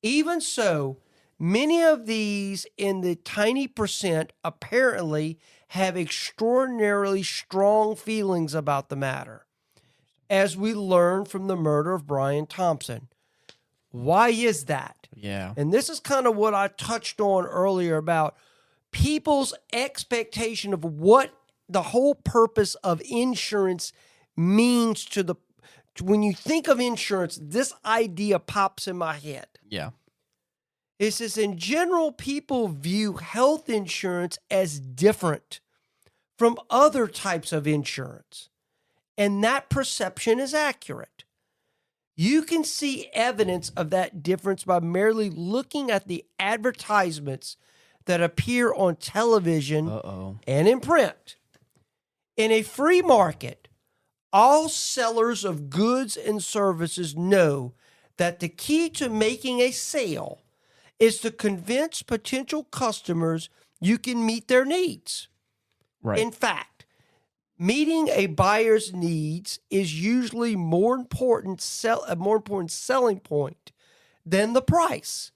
[SPEAKER 3] Even so, many of these in the tiny percent apparently have extraordinarily strong feelings about the matter, as we learned from the murder of Brian Thompson. Why is that?
[SPEAKER 1] Yeah.
[SPEAKER 3] And this is kind of what I touched on earlier about people's expectation of what the whole purpose of insurance means to when you think of insurance, this idea pops in my head.
[SPEAKER 1] Yeah.
[SPEAKER 3] It says, in general, people view health insurance as different from other types of insurance. And that perception is accurate. You can see evidence of that difference by merely looking at the advertisements that appear on television and in print. In a free market, all sellers of goods and services know that the key to making a sale is to convince potential customers you can meet their needs.
[SPEAKER 1] Right.
[SPEAKER 3] In fact, meeting a buyer's needs is usually a more important selling point than the price.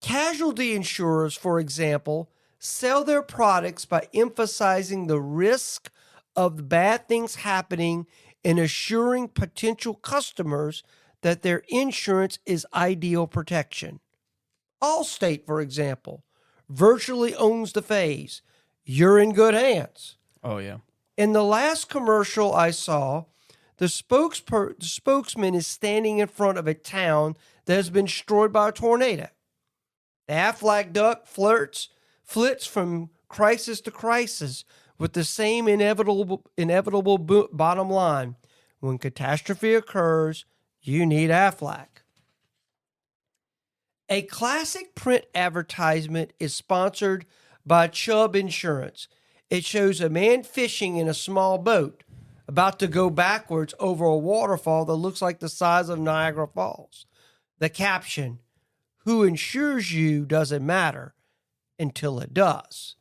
[SPEAKER 3] Casualty insurers, for example, sell their products by emphasizing the risk of bad things happening and assuring potential customers that their insurance is ideal protection. Allstate, for example, virtually owns the phrase, "You're in good hands."
[SPEAKER 1] Oh, yeah.
[SPEAKER 3] In the last commercial I saw, the spokesman is standing in front of a town that has been destroyed by a tornado. The Aflac duck flits from crisis to crisis with the same inevitable bottom line. When catastrophe occurs, you need Aflac. A classic print advertisement is sponsored by Chubb Insurance. It shows a man fishing in a small boat about to go backwards over a waterfall that looks like the size of Niagara Falls. The caption, "Who insures you doesn't matter until it does."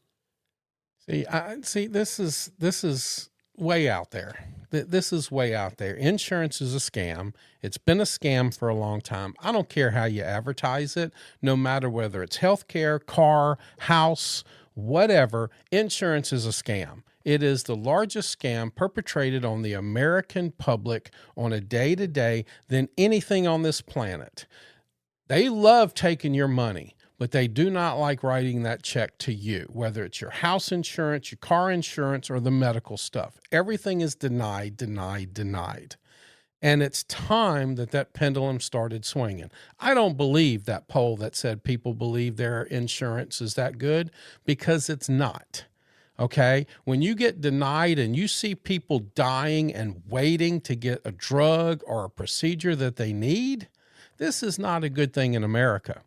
[SPEAKER 2] See, this is way out there. This is way out there. Insurance is a scam. It's been a scam for a long time. I don't care how you advertise it, no matter whether it's healthcare, car, house, whatever. Insurance is a scam. It is the largest scam perpetrated on the American public on a day-to-day than anything on this planet. They love taking your money, but they do not like writing that check to you, whether it's your house insurance, your car insurance, or the medical stuff. Everything is denied, denied, denied. And it's time that pendulum started swinging. I don't believe that poll that said people believe their insurance is that good, because it's not. Okay? When you get denied and you see people dying and waiting to get a drug or a procedure that they need, this is not a good thing in America.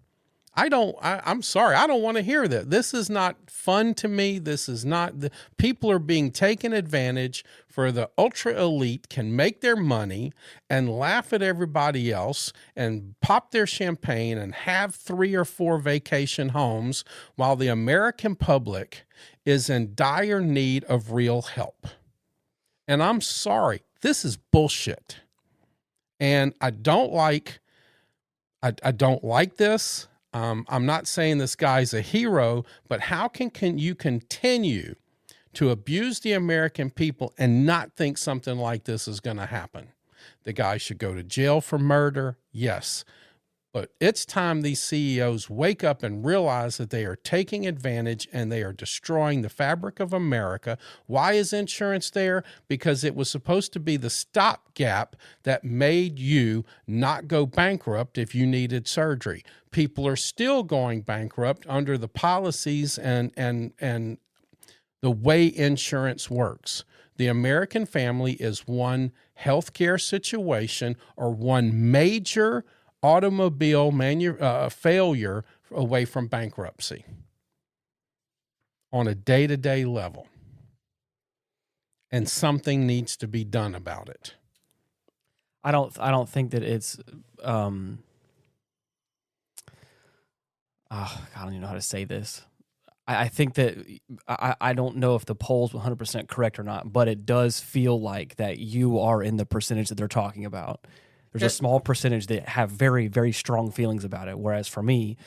[SPEAKER 2] I'm sorry. I don't want to hear that. This is not fun to me. This is not, people are being taken advantage for. The ultra elite can make their money and laugh at everybody else and pop their champagne and have 3 or 4 vacation homes while the American public is in dire need of real help. And I'm sorry, this is bullshit. And I don't like this. I'm not saying this guy's a hero, but how can you continue to abuse the American people and not think something like this is going to happen? The guy should go to jail for murder, yes. But it's time these CEOs wake up and realize that they are taking advantage and they are destroying the fabric of America. Why is insurance there? Because it was supposed to be the stopgap that made you not go bankrupt if you needed surgery. People are still going bankrupt under the policies and the way insurance works. The American family is one healthcare situation or one major automobile failure away from bankruptcy on a day-to-day level. And something needs to be done about it.
[SPEAKER 1] I don't think that it's I don't even know how to say this. I think that I don't know if the poll's 100% correct or not, but it does feel like that you are in the percentage that they're talking about. There's a small percentage that have very, very strong feelings about it. Whereas for me,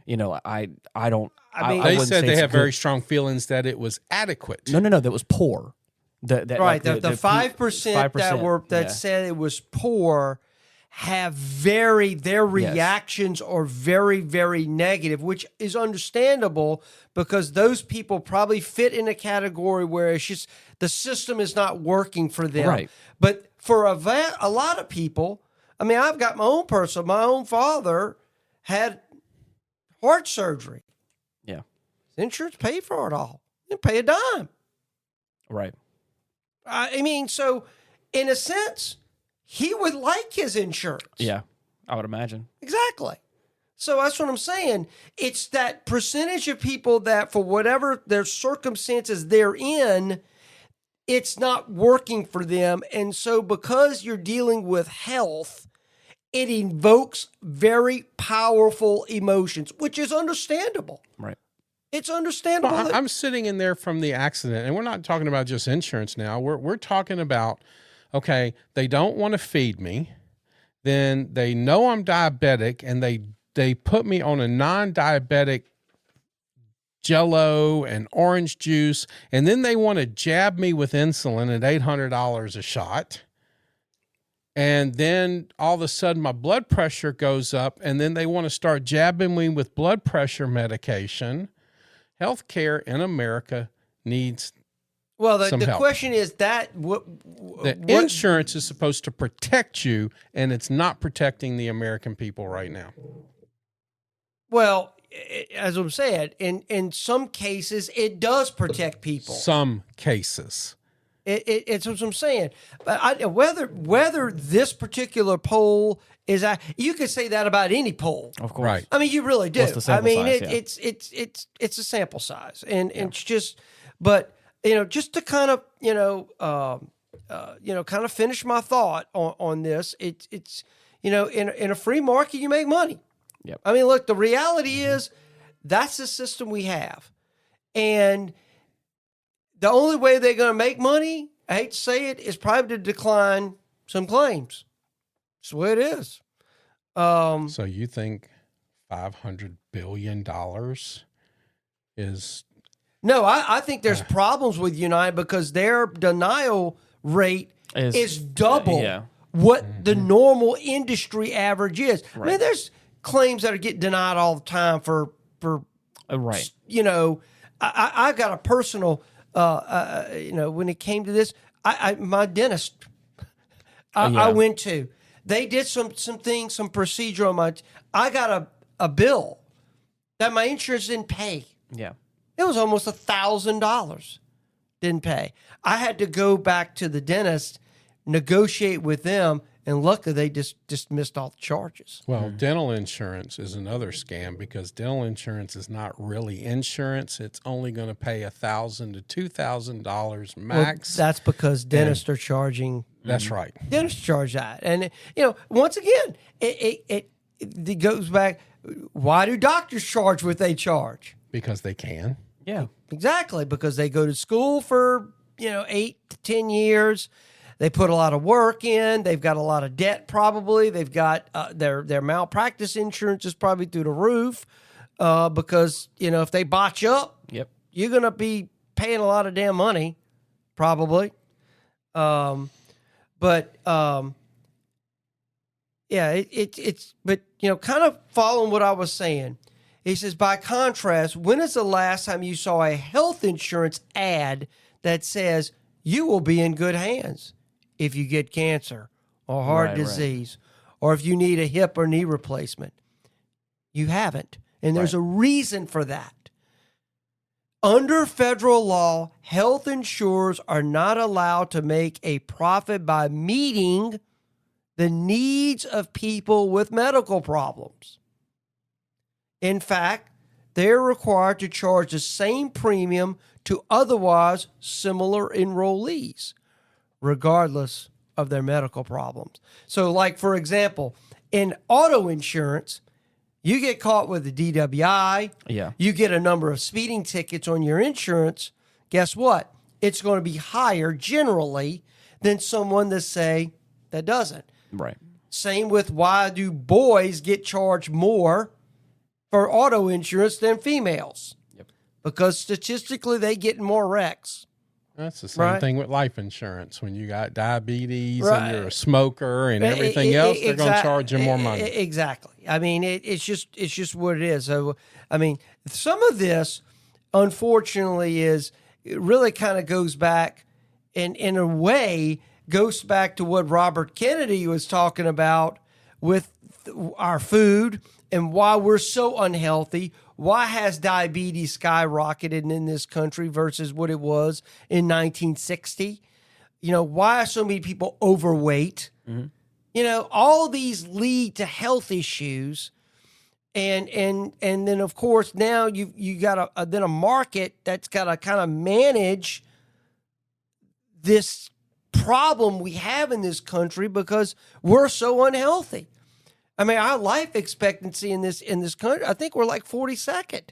[SPEAKER 1] I don't. I mean,
[SPEAKER 2] they said they have very strong feelings that it was adequate.
[SPEAKER 1] No, that was poor.
[SPEAKER 3] The 5% that said it was poor have their reactions are very, very negative, which is understandable because those people probably fit in a category where it's just the system is not working for them.
[SPEAKER 1] Right.
[SPEAKER 3] But for a lot of people, I mean, I've got my own father had heart surgery.
[SPEAKER 1] Yeah.
[SPEAKER 3] Insurance paid for it all. Didn't pay a dime.
[SPEAKER 1] Right.
[SPEAKER 3] I mean, so in a sense, he would like his insurance.
[SPEAKER 1] Yeah, I would imagine.
[SPEAKER 3] Exactly. So that's what I'm saying. It's that percentage of people that, for whatever their circumstances they're in, it's not working for them. And so because you're dealing with health, it invokes very powerful emotions, which is understandable.
[SPEAKER 1] Right.
[SPEAKER 3] It's understandable.
[SPEAKER 2] Well, I'm sitting in there from the accident, and we're not talking about just insurance now. We're talking about, okay, they don't want to feed me. Then they know I'm diabetic, and they put me on a non-diabetic Jell-O and orange juice, and then they want to jab me with insulin at $800 a shot. And then all of a sudden my blood pressure goes up, and then they want to start jabbing me with blood pressure medication. Healthcare in America needs some help.
[SPEAKER 3] Question is that
[SPEAKER 2] insurance is supposed to protect you, and it's not protecting the American people right now.
[SPEAKER 3] Well, as I'm saying, in some cases, it does protect people.
[SPEAKER 2] Some cases.
[SPEAKER 3] It's what I'm saying. But whether this particular poll is, you could say that about any poll.
[SPEAKER 1] Of course.
[SPEAKER 2] Right.
[SPEAKER 3] I mean, you really do.
[SPEAKER 1] What's the sample size?
[SPEAKER 3] It's a sample size, and it's just, but just to kind of kind of finish my thought on this. It's in a free market you make money.
[SPEAKER 1] Yep.
[SPEAKER 3] I mean, look, the reality is that's the system we have, and the only way they're going to make money, I hate to say it, is probably to decline some claims. That's the way it is.
[SPEAKER 2] So you think $500 billion is...
[SPEAKER 3] No, I think there's problems with United because their denial rate is double what the normal industry average is.
[SPEAKER 1] Right.
[SPEAKER 3] I mean, there's claims that are getting denied all the time for
[SPEAKER 1] right.
[SPEAKER 3] I got a personal... when it came to this, my dentist, I went to, they did some procedure on my, I got a bill that my insurance didn't pay.
[SPEAKER 1] Yeah.
[SPEAKER 3] It was almost $1,000. Didn't pay. I had to go back to the dentist, negotiate with them, and luckily they just missed all the charges.
[SPEAKER 2] Well, dental insurance is another scam because dental insurance is not really insurance. It's only going to pay $1,000 to $2,000 max.
[SPEAKER 3] Well, that's because dentists are charging.
[SPEAKER 2] That's right.
[SPEAKER 3] Dentists charge that, and once again, it goes back. Why do doctors charge what they charge?
[SPEAKER 2] Because they can.
[SPEAKER 1] Yeah.
[SPEAKER 3] Exactly, because they go to school for 8 to 10 years. They put a lot of work in. They've got a lot of debt probably. They've got their malpractice insurance is probably through the roof because, if they botch up, you're going to be paying a lot of damn money probably. But kind of following what I was saying, he says, by contrast, when is the last time you saw a health insurance ad that says you will be in good hands if you get cancer or heart disease, or if you need a hip or knee replacement? You haven't. And there's a reason for that. Under federal law, health insurers are not allowed to make a profit by meeting the needs of people with medical problems. In fact, they're required to charge the same premium to otherwise similar enrollees, regardless of their medical problems. So, like, for example, in auto insurance, you get caught with a DWI, you get a number of speeding tickets on your insurance, guess what? It's going to be higher generally than someone that doesn't.
[SPEAKER 1] Right.
[SPEAKER 3] Same with why do boys get charged more for auto insurance than females? Because statistically they get more wrecks.
[SPEAKER 2] That's the same thing with life insurance. When you got diabetes and you're a smoker and everything else, they're going to charge you more money.
[SPEAKER 3] Exactly. I mean, it's just what it is. So, I mean, some of this, unfortunately, it really kind of goes back, and in a way, goes back to what Robert Kennedy was talking about with our food and why we're so unhealthy. Why has diabetes skyrocketed in this country versus what it was in 1960? Why are so many people overweight? Mm-hmm. All these lead to health issues. And then, of course, now you got a market that's got to kind of manage this problem we have in this country because we're so unhealthy. I mean, our life expectancy in this country, I think we're like 42nd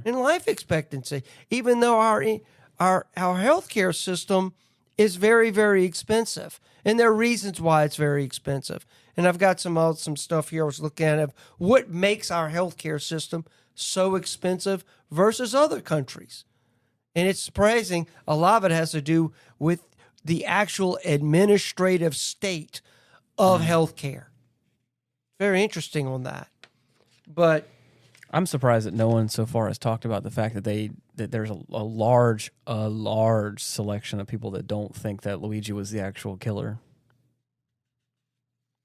[SPEAKER 3] in life expectancy, even though our healthcare system is very, very expensive. And there are reasons why it's very expensive. And I've got some stuff here I was looking at of what makes our healthcare system so expensive versus other countries. And it's surprising. A lot of it has to do with the actual administrative state of healthcare. Very interesting on that. But
[SPEAKER 1] I'm surprised that no one so far has talked about the fact that there's a large selection of people that don't think that Luigi was the actual killer.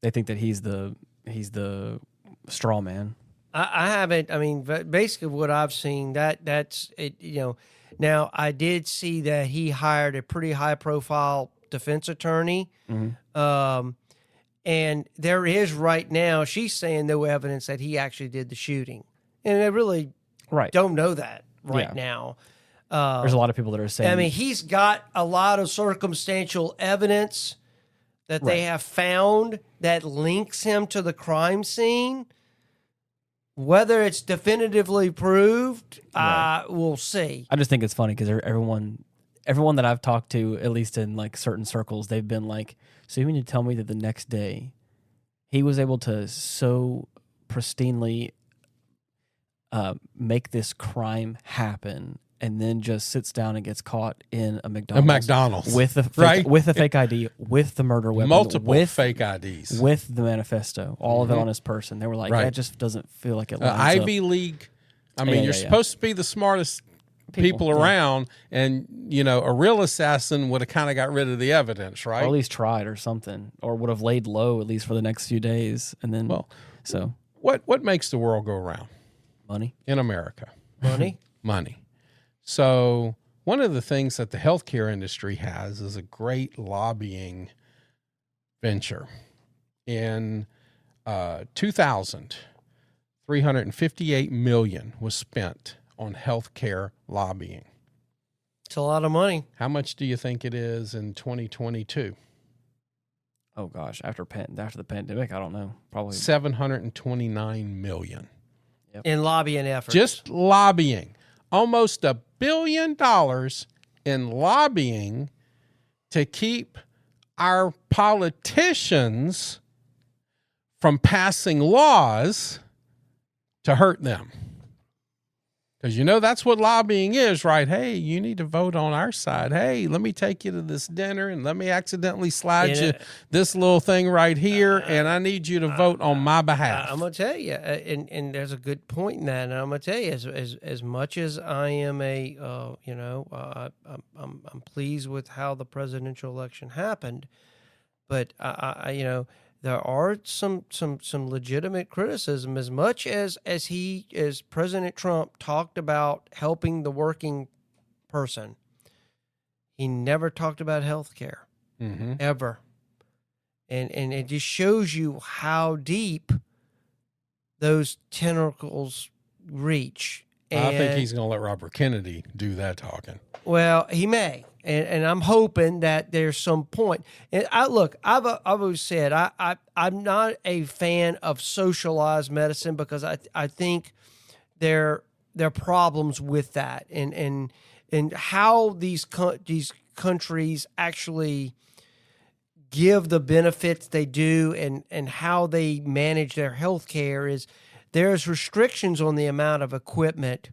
[SPEAKER 1] They think that he's the straw man.
[SPEAKER 3] I haven't. I mean, basically, what I've seen that's it. Now I did see that he hired a pretty high profile defense attorney. Mm-hmm. And there is right now, she's saying no evidence that he actually did the shooting. And they really don't know that now.
[SPEAKER 1] There's a lot of people that are saying...
[SPEAKER 3] I mean, he's got a lot of circumstantial evidence that they have found that links him to the crime scene. Whether it's definitively proved, we'll see.
[SPEAKER 1] I just think it's funny because everyone that I've talked to, at least in like certain circles, they've been like, so you mean to tell me that the next day he was able to so pristinely make this crime happen and then just sits down and gets caught in a McDonald's with the fake ID, with the murder weapon,
[SPEAKER 2] multiple fake IDs,
[SPEAKER 1] with the manifesto, all of it on his person. They were like, that just doesn't feel like it lines
[SPEAKER 2] Ivy League. I mean, you're supposed to be the smartest people around, and a real assassin would have kind of got rid of the evidence, right?
[SPEAKER 1] Or at least tried or something, or would have laid low at least for the next few days, and then
[SPEAKER 2] what makes the world go around?
[SPEAKER 1] Money
[SPEAKER 2] in America.
[SPEAKER 3] Money.
[SPEAKER 2] So one of the things that the healthcare industry has is a great lobbying venture. In 2000, $358 million was spent on healthcare lobbying.
[SPEAKER 3] It's a lot of money.
[SPEAKER 2] How much do you think it is in 2022?
[SPEAKER 1] Oh gosh, after the pandemic, I don't know. Probably
[SPEAKER 2] $729 million.
[SPEAKER 3] Yep. In lobbying efforts.
[SPEAKER 2] Just lobbying. Almost $1 billion in lobbying to keep our politicians from passing laws to hurt them. Because that's what lobbying is, right? Hey, you need to vote on our side. Hey, let me take you to this dinner and let me accidentally slide you this little thing right here, and I need you to vote on my behalf.
[SPEAKER 3] I'm going to tell you, and there's a good point in that, and I'm going to tell you, as much as I am I'm pleased with how the presidential election happened, but there are some legitimate criticism. As much as President Trump talked about helping the working person, he never talked about health care, ever. And it just shows you how deep those tentacles reach. And
[SPEAKER 2] I think he's going to let Robert Kennedy do that talking.
[SPEAKER 3] Well, he may. And I'm hoping that there's some point. And I've always said I'm not a fan of socialized medicine because I think there are problems with that and how these countries actually give the benefits they do and how they manage their health care is there's restrictions on the amount of equipment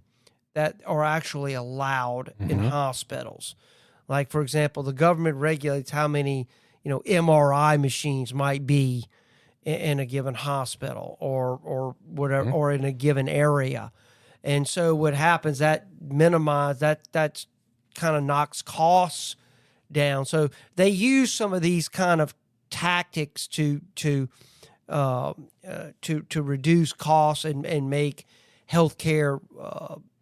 [SPEAKER 3] that are actually allowed in hospitals. Like, for example, the government regulates how many, MRI machines might be in a given hospital or whatever, or in a given area. And so what happens, that kind of knocks costs down. So they use some of these kind of tactics to reduce costs and make healthcare,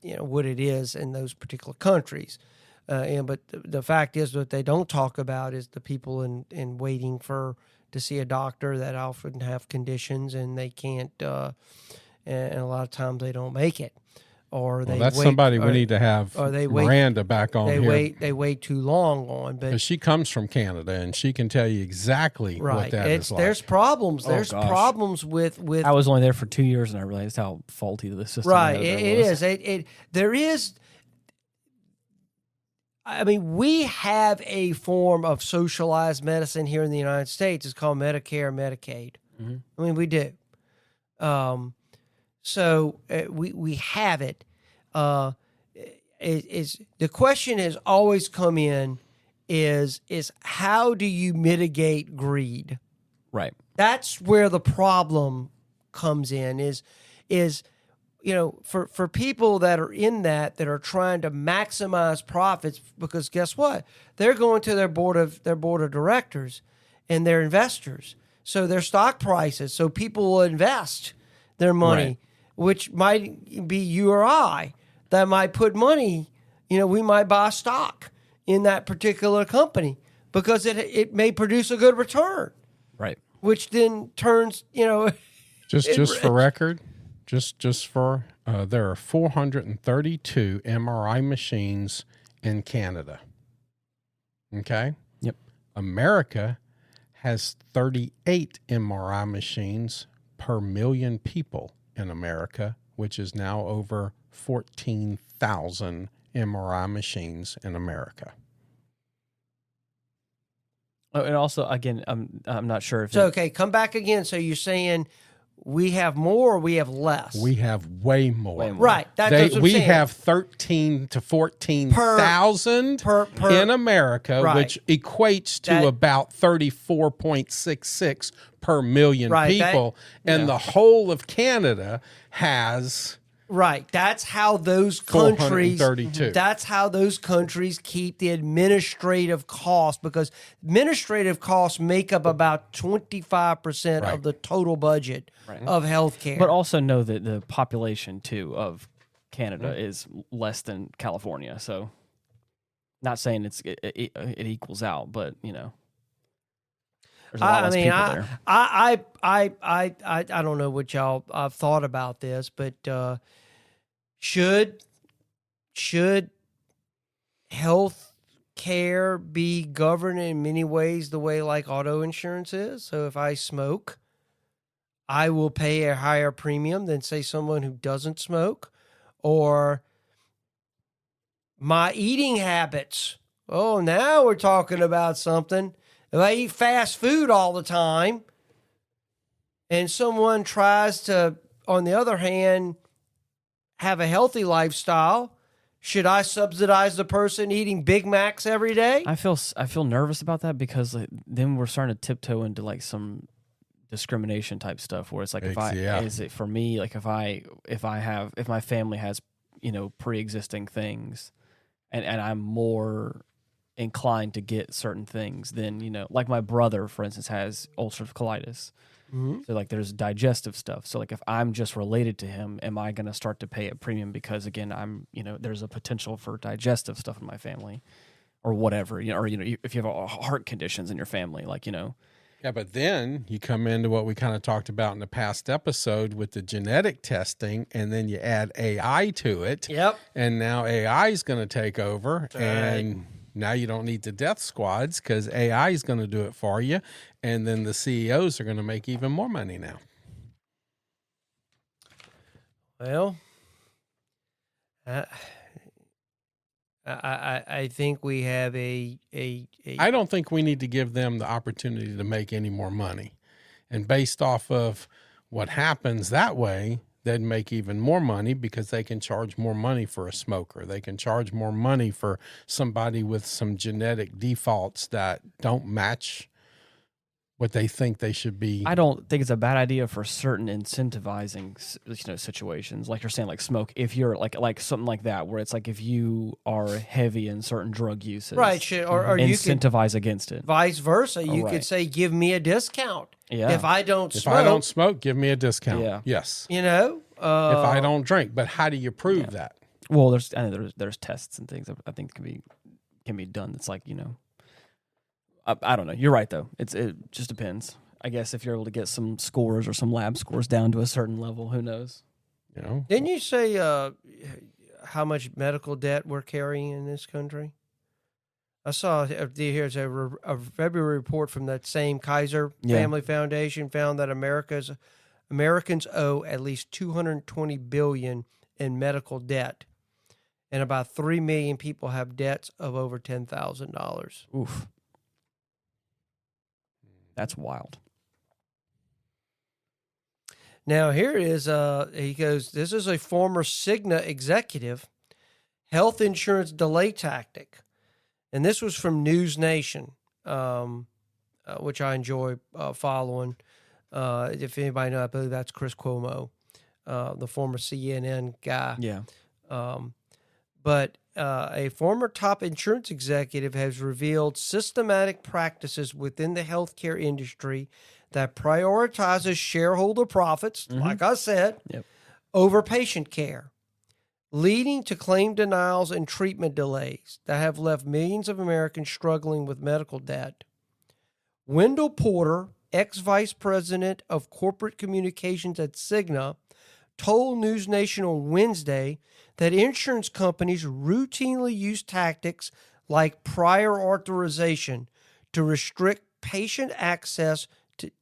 [SPEAKER 3] what it is in those particular countries. But the fact is, what they don't talk about is the people in waiting to see a doctor that often have conditions and they can't, and a lot of times they don't make it, or they
[SPEAKER 2] that's
[SPEAKER 3] wait,
[SPEAKER 2] somebody we need to have
[SPEAKER 3] or they
[SPEAKER 2] Miranda back on here.
[SPEAKER 3] They wait too long on, but
[SPEAKER 2] she comes from Canada and she can tell you exactly what that is like.
[SPEAKER 3] There's problems.
[SPEAKER 1] Oh,
[SPEAKER 3] there's
[SPEAKER 1] gosh.
[SPEAKER 3] problems with.
[SPEAKER 1] I was only there for 2 years and I realized how faulty the system
[SPEAKER 3] Right,
[SPEAKER 1] was.
[SPEAKER 3] it is. There is. I mean, we have a form of socialized medicine here in the United States. It's called Medicare and Medicaid.
[SPEAKER 1] Mm-hmm.
[SPEAKER 3] I mean, we do. So we have it. The question has always come in is how do you mitigate greed?
[SPEAKER 1] Right.
[SPEAKER 3] That's where the problem comes in. Is for people that are in that are trying to maximize profits, because guess what? They're going to their board of directors and their investors. So their stock prices, so people will invest their money,
[SPEAKER 1] right.
[SPEAKER 3] which might be you or I that might put money, we might buy stock in that particular company because it may produce a good return.
[SPEAKER 1] Right.
[SPEAKER 3] Which then turns,
[SPEAKER 2] just for record, just for there are 432 MRI machines in Canada. Okay?
[SPEAKER 1] Yep.
[SPEAKER 2] America has 38 MRI machines per million people in America, which is now over 14,000 MRI machines in America.
[SPEAKER 1] Oh, and also, again, I'm not sure if
[SPEAKER 3] so. Okay, come back again. So you're saying we have more or we have less?
[SPEAKER 2] We have way more.
[SPEAKER 3] Right. That's what I'm
[SPEAKER 2] we
[SPEAKER 3] saying.
[SPEAKER 2] have 13 to 14,000 in America,
[SPEAKER 3] right.
[SPEAKER 2] which equates to about 34.66 per million people. And the whole of Canada has...
[SPEAKER 3] Right. That's how those countries.
[SPEAKER 2] 432.
[SPEAKER 3] That's how those countries keep the administrative cost, because administrative costs make up about 25% of the total budget of healthcare.
[SPEAKER 1] But also know that the population too of Canada is less than California. So, not saying it equals out, but there's a lot less people there.
[SPEAKER 3] I don't know what y'all thought about this, but should health care be governed in many ways the way like auto insurance is? So if I smoke, I will pay a higher premium than, say, someone who doesn't smoke. Or my eating habits. Oh, now we're talking about something. If I eat fast food all the time and someone tries to, on the other hand, have a healthy lifestyle, should I subsidize the person eating Big Macs every day?
[SPEAKER 1] I feel nervous about that, because then we're starting to tiptoe into like some discrimination type stuff where it's like, is it for me, like if my family has pre-existing things and I'm more inclined to get certain things, then like my brother, for instance, has ulcerative colitis. Mm-hmm. So like there's digestive stuff. So like if I'm just related to him, am I going to start to pay a premium because, again, I'm there's a potential for digestive stuff in my family or whatever, or if you have heart conditions in your family, like
[SPEAKER 2] Yeah, but then you come into what we kind of talked about in the past episode with the genetic testing, and then you add AI to it.
[SPEAKER 3] Yep.
[SPEAKER 2] And now AI is going to take over, and now you don't need the death squads because AI is going to do it for you, and then the CEOs are going to make even more money now.
[SPEAKER 3] Well, I think we have a.
[SPEAKER 2] I don't think we need to give them the opportunity to make any more money, and based off of what happens that way, they'd make even more money because they can charge more money for a smoker. They can charge more money for somebody with some genetic defaults that don't match what they think they should be.
[SPEAKER 1] I don't think it's a bad idea for certain incentivizing situations, like you're saying, like smoke. If you're like something like that, where it's like if you are heavy in certain drug uses,
[SPEAKER 3] right? Or
[SPEAKER 1] incentivize against it.
[SPEAKER 3] Vice versa, you could say, "Give me a discount."
[SPEAKER 1] Yeah.
[SPEAKER 3] If I don't
[SPEAKER 2] smoke, give me a discount.
[SPEAKER 3] Yeah.
[SPEAKER 2] Yes.
[SPEAKER 3] If
[SPEAKER 2] I don't drink, but how do you prove that?
[SPEAKER 1] Well, there's tests and things that I think can be done. That's like I don't know. You're right though. It just depends. I guess if you're able to get some scores or some lab scores down to a certain level, who knows?
[SPEAKER 2] You know,
[SPEAKER 3] Didn't you say how much medical debt we're carrying in this country? I saw here's a February report from that same Kaiser Family Foundation found that Americans owe at least $220 billion in medical debt, and about 3 million people have debts of over $10,000.
[SPEAKER 1] Oof, that's wild.
[SPEAKER 3] Now, here is, he goes, this is a former Cigna executive, health insurance delay tactic. And this was from News Nation, which I enjoy following. If anybody knows, I believe that's Chris Cuomo, the former CNN guy.
[SPEAKER 1] Yeah.
[SPEAKER 3] But a former top insurance executive has revealed systematic practices within the healthcare industry that prioritizes shareholder profits, like I said, over patient care, leading to claim denials and treatment delays that have left millions of Americans struggling with medical debt. Wendell Porter, ex-vice president of corporate communications at Cigna, told News Nation on Wednesday that insurance companies routinely use tactics like prior authorization to restrict patient access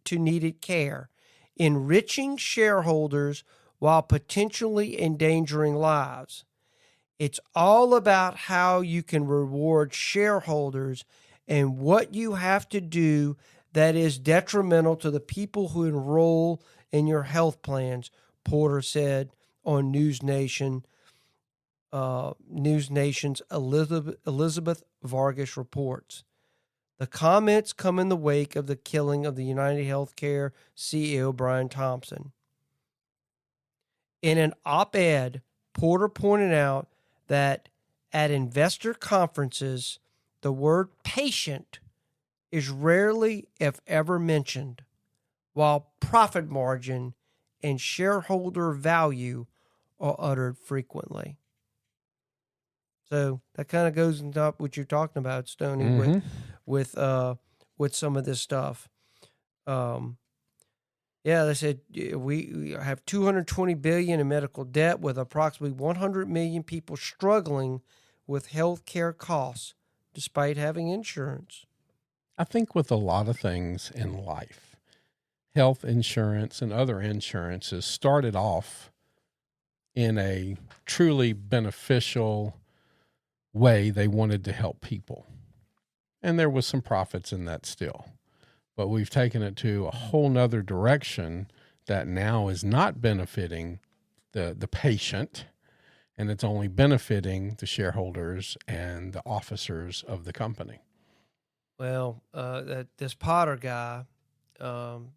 [SPEAKER 3] to needed care, enriching shareholders while potentially endangering lives. It's all about how you can reward shareholders and what you have to do that is detrimental to the people who enroll in your health plans, Porter said on News Nation's Elizabeth Vargas reports. The comments come in the wake of the killing of the UnitedHealthcare CEO Brian Thompson. In an op-ed, Porter pointed out that at investor conferences, the word patient is rarely, if ever, mentioned, while profit margin and shareholder value are uttered frequently. So that kind of goes into what you're talking about, Stoney, with some of this stuff. They said we have $220 billion in medical debt, with approximately 100 million people struggling with health care costs despite having insurance.
[SPEAKER 2] I think with a lot of things in life, health insurance and other insurances started off in a truly beneficial way. They wanted to help people. And there was some profits in that still. But we've taken it to a whole nother direction that now is not benefiting the patient, and it's only benefiting the shareholders and the officers of the company.
[SPEAKER 3] Well, this Potter guy,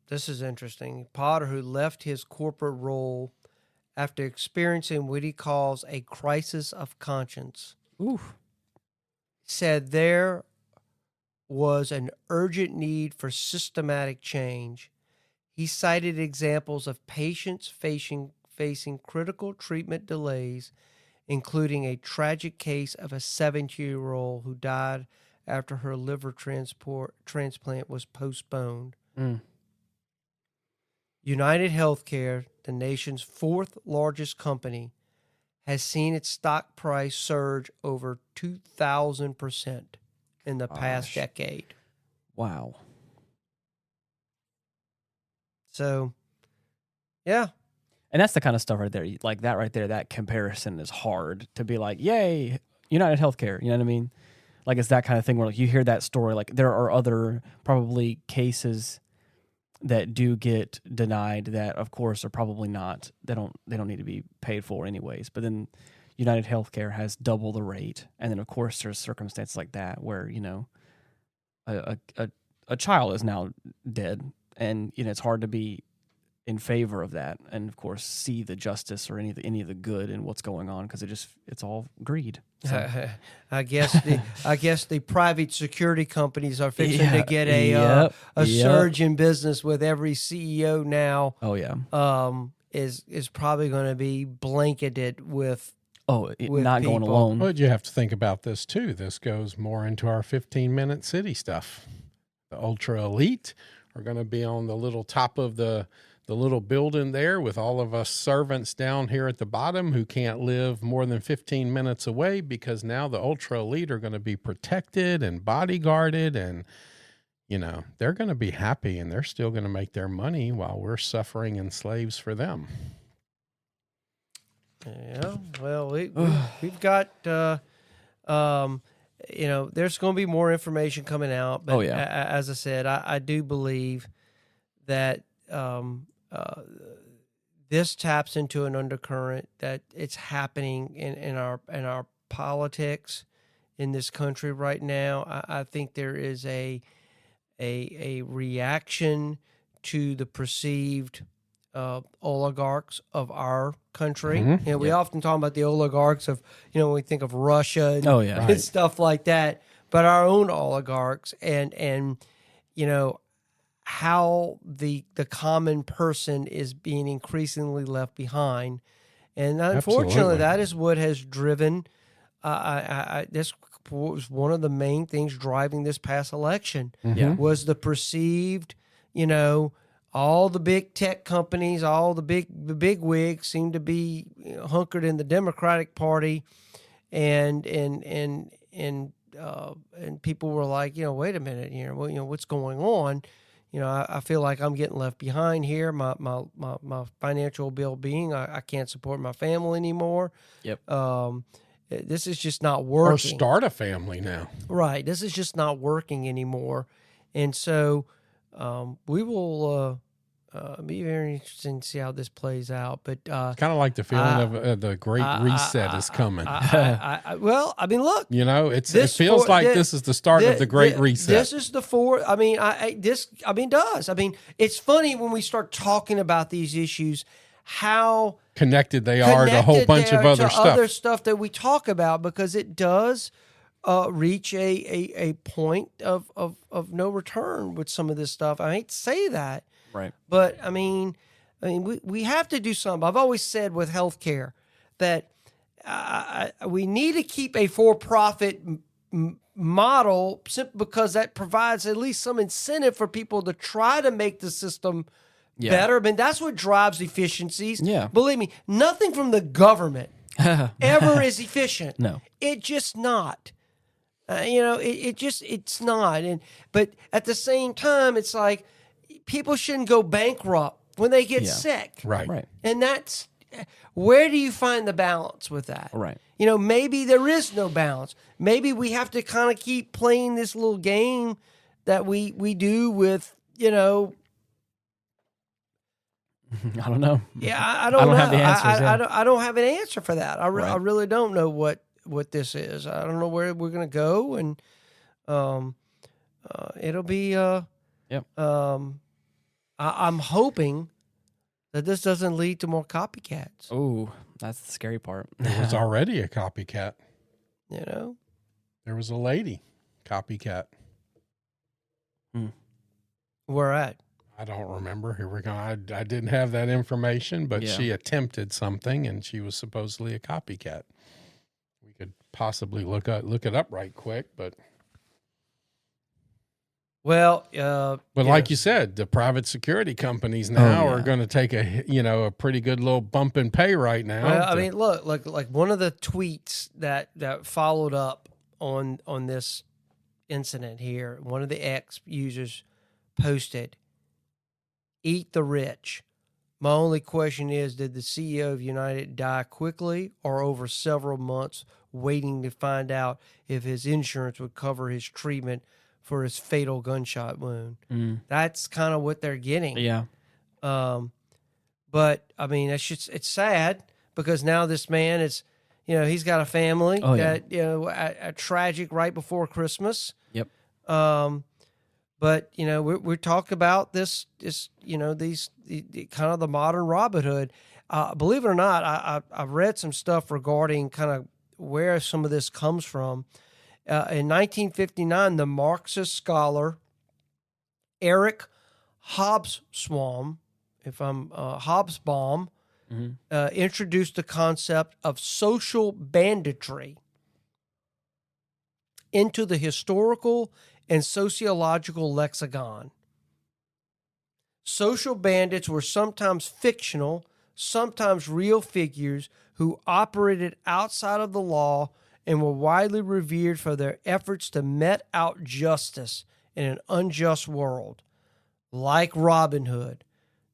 [SPEAKER 3] this is interesting. Potter, who left his corporate role after experiencing what he calls a crisis of conscience, said there was an urgent need for systematic change. He cited examples of patients facing critical treatment delays, including a tragic case of a 70-year-old who died after her liver transplant was postponed. UnitedHealthcare, the nation's fourth largest company, has seen its stock price surge over 2,000% in the past decade.
[SPEAKER 1] Wow.
[SPEAKER 3] So, yeah.
[SPEAKER 1] And that's the kind of stuff right there. Like that right there, that comparison is hard to be like, yay, UnitedHealthcare. You know what I mean? Like it's that kind of thing where like you hear that story. Like there are other probably cases that do get denied that of course are probably not, they don't need to be paid for anyways. But then UnitedHealthcare has double the rate. And then of course there's circumstances like that where, a child is now dead, and it's hard to be in favor of that, and of course see the justice or any of the good in what's going on, because it's all greed. So.
[SPEAKER 3] I guess the private security companies are fixing to get a surge in business with every CEO now.
[SPEAKER 1] Oh yeah,
[SPEAKER 3] is probably going to be blanketed with.
[SPEAKER 1] Not
[SPEAKER 3] people.
[SPEAKER 1] Going alone.
[SPEAKER 2] But you have to think about this too. This goes more into our 15-minute city stuff. The ultra elite are going to be on the little top of the the little building there with all of us servants down here at the bottom who can't live more than 15 minutes away because now the ultra elite are going to be protected and bodyguarded, and they're going to be happy and they're still going to make their money while we're suffering and slaves for them.
[SPEAKER 3] Yeah, well, we've got, there's going to be more information coming out. But as I said, I do believe that this taps into an undercurrent that it's happening in our politics in this country right now. I think there is a reaction to the perceived oligarchs of our country.
[SPEAKER 2] Mm-hmm.
[SPEAKER 3] We often talk about the oligarchs of, when we think of Russia and,
[SPEAKER 1] right.
[SPEAKER 3] and stuff like that, but our own oligarchs and how the common person is being increasingly left behind. And unfortunately,
[SPEAKER 2] Absolutely.
[SPEAKER 3] that is what has driven, this was one of the main things driving this past election, was the perceived, all the big tech companies, all the big wigs seem to be hunkered in the Democratic Party, and people were like, wait a minute, what's going on? I feel like I'm getting left behind here. My financial well-being, I can't support my family anymore.
[SPEAKER 1] Yep.
[SPEAKER 3] This is just not working.
[SPEAKER 2] Or start a family now.
[SPEAKER 3] Right. This is just not working anymore. And so we will be very interesting to see how this plays out. But
[SPEAKER 2] it's kind of like the feeling of the Great Reset is coming.
[SPEAKER 3] Well, I mean, look.
[SPEAKER 2] It feels like this is the start of the Great Reset.
[SPEAKER 3] This is the fourth. I mean, does. I mean, it's funny when we start talking about these issues, how
[SPEAKER 2] connected they are to a whole bunch of other
[SPEAKER 3] stuff that we talk about, because it does reach a point of no return with some of this stuff. I hate to say that,
[SPEAKER 1] right?
[SPEAKER 3] But I mean, we have to do something. I've always said with healthcare that we need to keep a for-profit model, simply because that provides at least some incentive for people to try to make the system better. I mean, that's what drives efficiencies.
[SPEAKER 1] Yeah.
[SPEAKER 3] Believe me, nothing from the government ever is efficient.
[SPEAKER 1] No.
[SPEAKER 3] It's just not. It's not. But at the same time, it's like people shouldn't go bankrupt when they get sick.
[SPEAKER 2] Right.
[SPEAKER 3] And that's, where do you find the balance with that?
[SPEAKER 1] Right.
[SPEAKER 3] Maybe there is no balance. Maybe we have to kind of keep playing this little game that we do with,
[SPEAKER 1] I don't know.
[SPEAKER 3] Yeah, I don't know.
[SPEAKER 1] Have the answers.
[SPEAKER 3] I don't have an answer for that. I really don't know what this is. I don't know where we're going to go, and it'll be. I'm hoping that this doesn't lead to more copycats.
[SPEAKER 1] Oh, that's the scary part.
[SPEAKER 2] There was already a copycat.
[SPEAKER 3] There
[SPEAKER 2] was a lady copycat.
[SPEAKER 3] Where at?
[SPEAKER 2] I don't remember. Here we go. I didn't have that information, but she attempted something, and she was supposedly a copycat. We could possibly look it up right quick, but
[SPEAKER 3] well,
[SPEAKER 2] like you said, the private security companies now are going to take a pretty good little bump in pay right now.
[SPEAKER 3] Well, I mean, look, like one of the tweets that followed up on this incident here, one of the X users posted, "Eat the rich. My only question is, did the CEO of United die quickly or over several months waiting to find out if his insurance would cover his treatment for his fatal gunshot wound?" That's kind of what they're getting.
[SPEAKER 1] Yeah.
[SPEAKER 3] But I mean, it's sad, because now this man is, he's got a family that, a tragic right before Christmas.
[SPEAKER 1] Yep.
[SPEAKER 3] But we're talking about this these kind of the modern Robin Hood. Believe it or not, I've read some stuff regarding kind of where some of this comes from. In 1959, the Marxist scholar Eric Hobsbawm, introduced the concept of social banditry into the historical and sociological lexicon. Social bandits were sometimes fictional, sometimes real figures who operated outside of the law and were widely revered for their efforts to mete out justice in an unjust world. Like Robin Hood,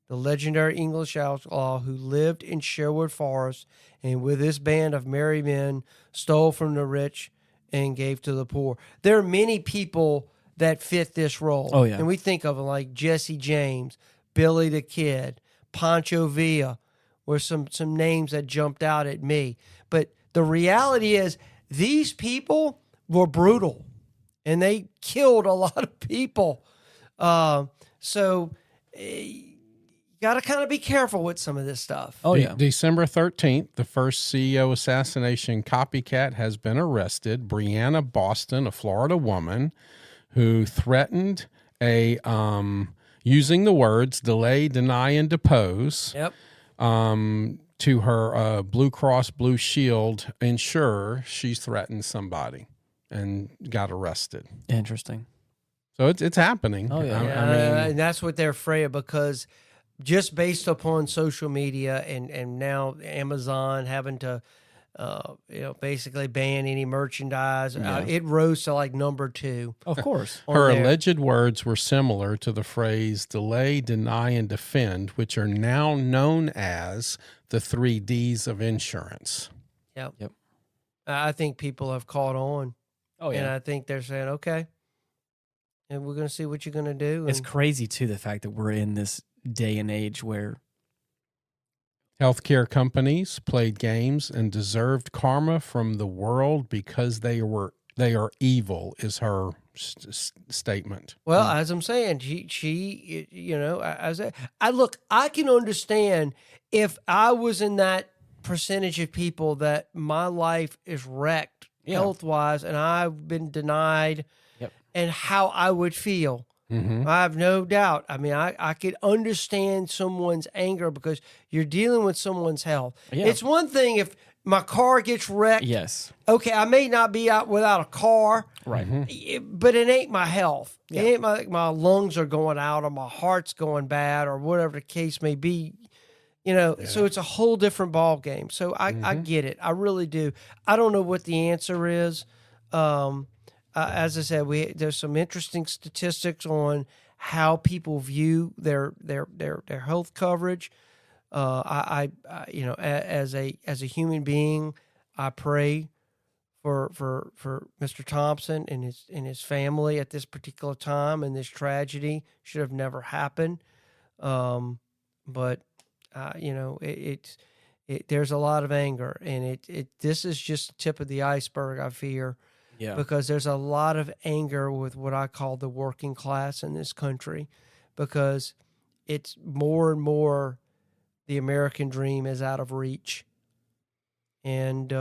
[SPEAKER 3] the legendary English outlaw who lived in Sherwood Forest and with his band of merry men stole from the rich and gave to the poor. There are many people that fit this role.
[SPEAKER 1] Oh, yeah.
[SPEAKER 3] And we think of them like Jesse James, Billy the Kid, Pancho Villa were some names that jumped out at me. But the reality is these people were brutal and they killed a lot of people. So you got to kind of be careful with some of this stuff.
[SPEAKER 1] Oh, yeah.
[SPEAKER 2] December 13th, the first CEO assassination copycat has been arrested. Breanna Boston, a Florida woman who threatened using the words delay, deny, and depose to her Blue Cross Blue Shield insurer. She's threatened somebody and got arrested.
[SPEAKER 1] Interesting.
[SPEAKER 2] So it's happening.
[SPEAKER 3] Oh, yeah. I mean, and that's what they're afraid of, because just based upon social media and now Amazon having to basically ban any merchandise, it rose to like number 2.
[SPEAKER 1] Of course.
[SPEAKER 2] Her alleged words were similar to the phrase delay, deny, and defend, which are now known as the 3 Ds of insurance.
[SPEAKER 3] Yep. I think people have caught on.
[SPEAKER 1] Oh, yeah.
[SPEAKER 3] And I think they're saying, okay, and we're going to see what you're going to do.
[SPEAKER 1] It's crazy, too, the fact that we're in this day and age where
[SPEAKER 2] healthcare companies played games and deserved karma from the world because they are evil, is her statement.
[SPEAKER 3] Well, as I'm saying, she I can understand if I was in that percentage of people that my life is wrecked health-wise and I've been denied and how I would feel. Mm-hmm. I have no doubt. I mean, I could understand someone's anger because you're dealing with someone's health. Yeah. It's one thing if my car gets wrecked.
[SPEAKER 1] Yes.
[SPEAKER 3] Okay, I may not be out without a car.
[SPEAKER 1] Right.
[SPEAKER 3] But it ain't my health. Yeah. It ain't my lungs are going out or my heart's going bad or whatever the case may be. So it's a whole different ball game. So I get it. I really do. I don't know what the answer is. As I said, there's some interesting statistics on how people view their health coverage. As a human being, I pray for Mr. Thompson and his family at this particular time, and this tragedy should have never happened. But there's a lot of anger, and this is just the tip of the iceberg, I fear. Yeah. Because there's a lot of anger with what I call the working class in this country, because it's more and more the American dream is out of reach. And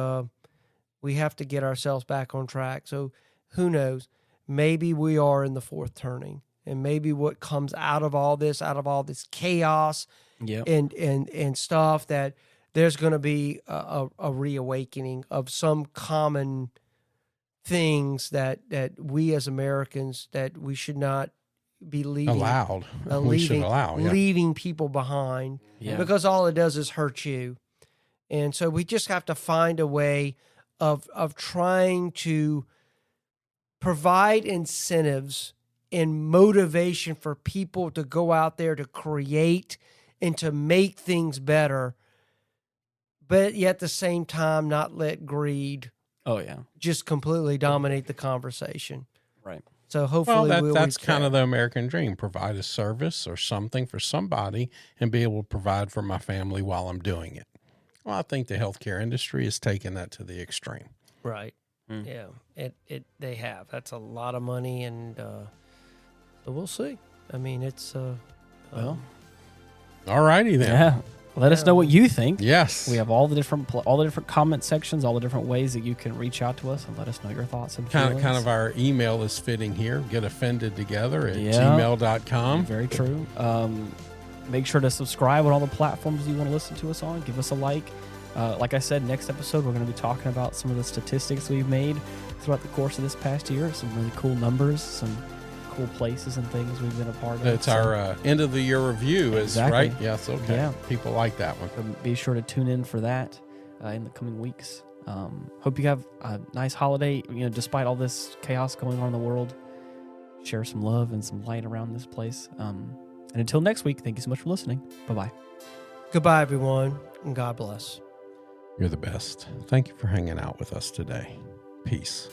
[SPEAKER 3] we have to get ourselves back on track. So who knows? Maybe we are in the fourth turning. And maybe what comes out of all this chaos and stuff, that there's going to be a reawakening of some common things that we as Americans, that we should not be leaving people behind, because all it does is hurt you. And so we just have to find a way of trying to provide incentives and motivation for people to go out there to create and to make things better, but yet at the same time not let greed just completely dominate the conversation.
[SPEAKER 1] Right.
[SPEAKER 3] So hopefully
[SPEAKER 2] that's kind of the American dream. Provide a service or something for somebody and be able to provide for my family while I'm doing it. Well, I think the healthcare industry has taken that to the extreme.
[SPEAKER 3] Right. Yeah. They have. That's a lot of money, and so we'll see. I mean, it's
[SPEAKER 2] all righty then.
[SPEAKER 1] Yeah. Let us know what you think.
[SPEAKER 2] Yes.
[SPEAKER 1] We have all the different comment sections, all the different ways that you can reach out to us and let us know your thoughts and feelings.
[SPEAKER 2] Kind of our email is fitting here. Get offended together at gmail.com.
[SPEAKER 1] Very true. Make sure to subscribe on all the platforms you want to listen to us on. Give us a like. Like I said, next episode, we're going to be talking about some of the statistics we've made throughout the course of this past year. Some really cool numbers, some cool places and things we've been a part of.
[SPEAKER 2] It's our end of the year review,
[SPEAKER 1] Exactly.
[SPEAKER 2] right? Yes, okay.
[SPEAKER 1] Yeah.
[SPEAKER 2] People like that one.
[SPEAKER 1] So be sure to tune in for that in the coming weeks. Hope you have a nice holiday. Despite all this chaos going on in the world, share some love and some light around this place. And until next week, thank you so much for listening. Bye-bye.
[SPEAKER 3] Goodbye, everyone, and God bless.
[SPEAKER 2] You're the best. Thank you for hanging out with us today. Peace.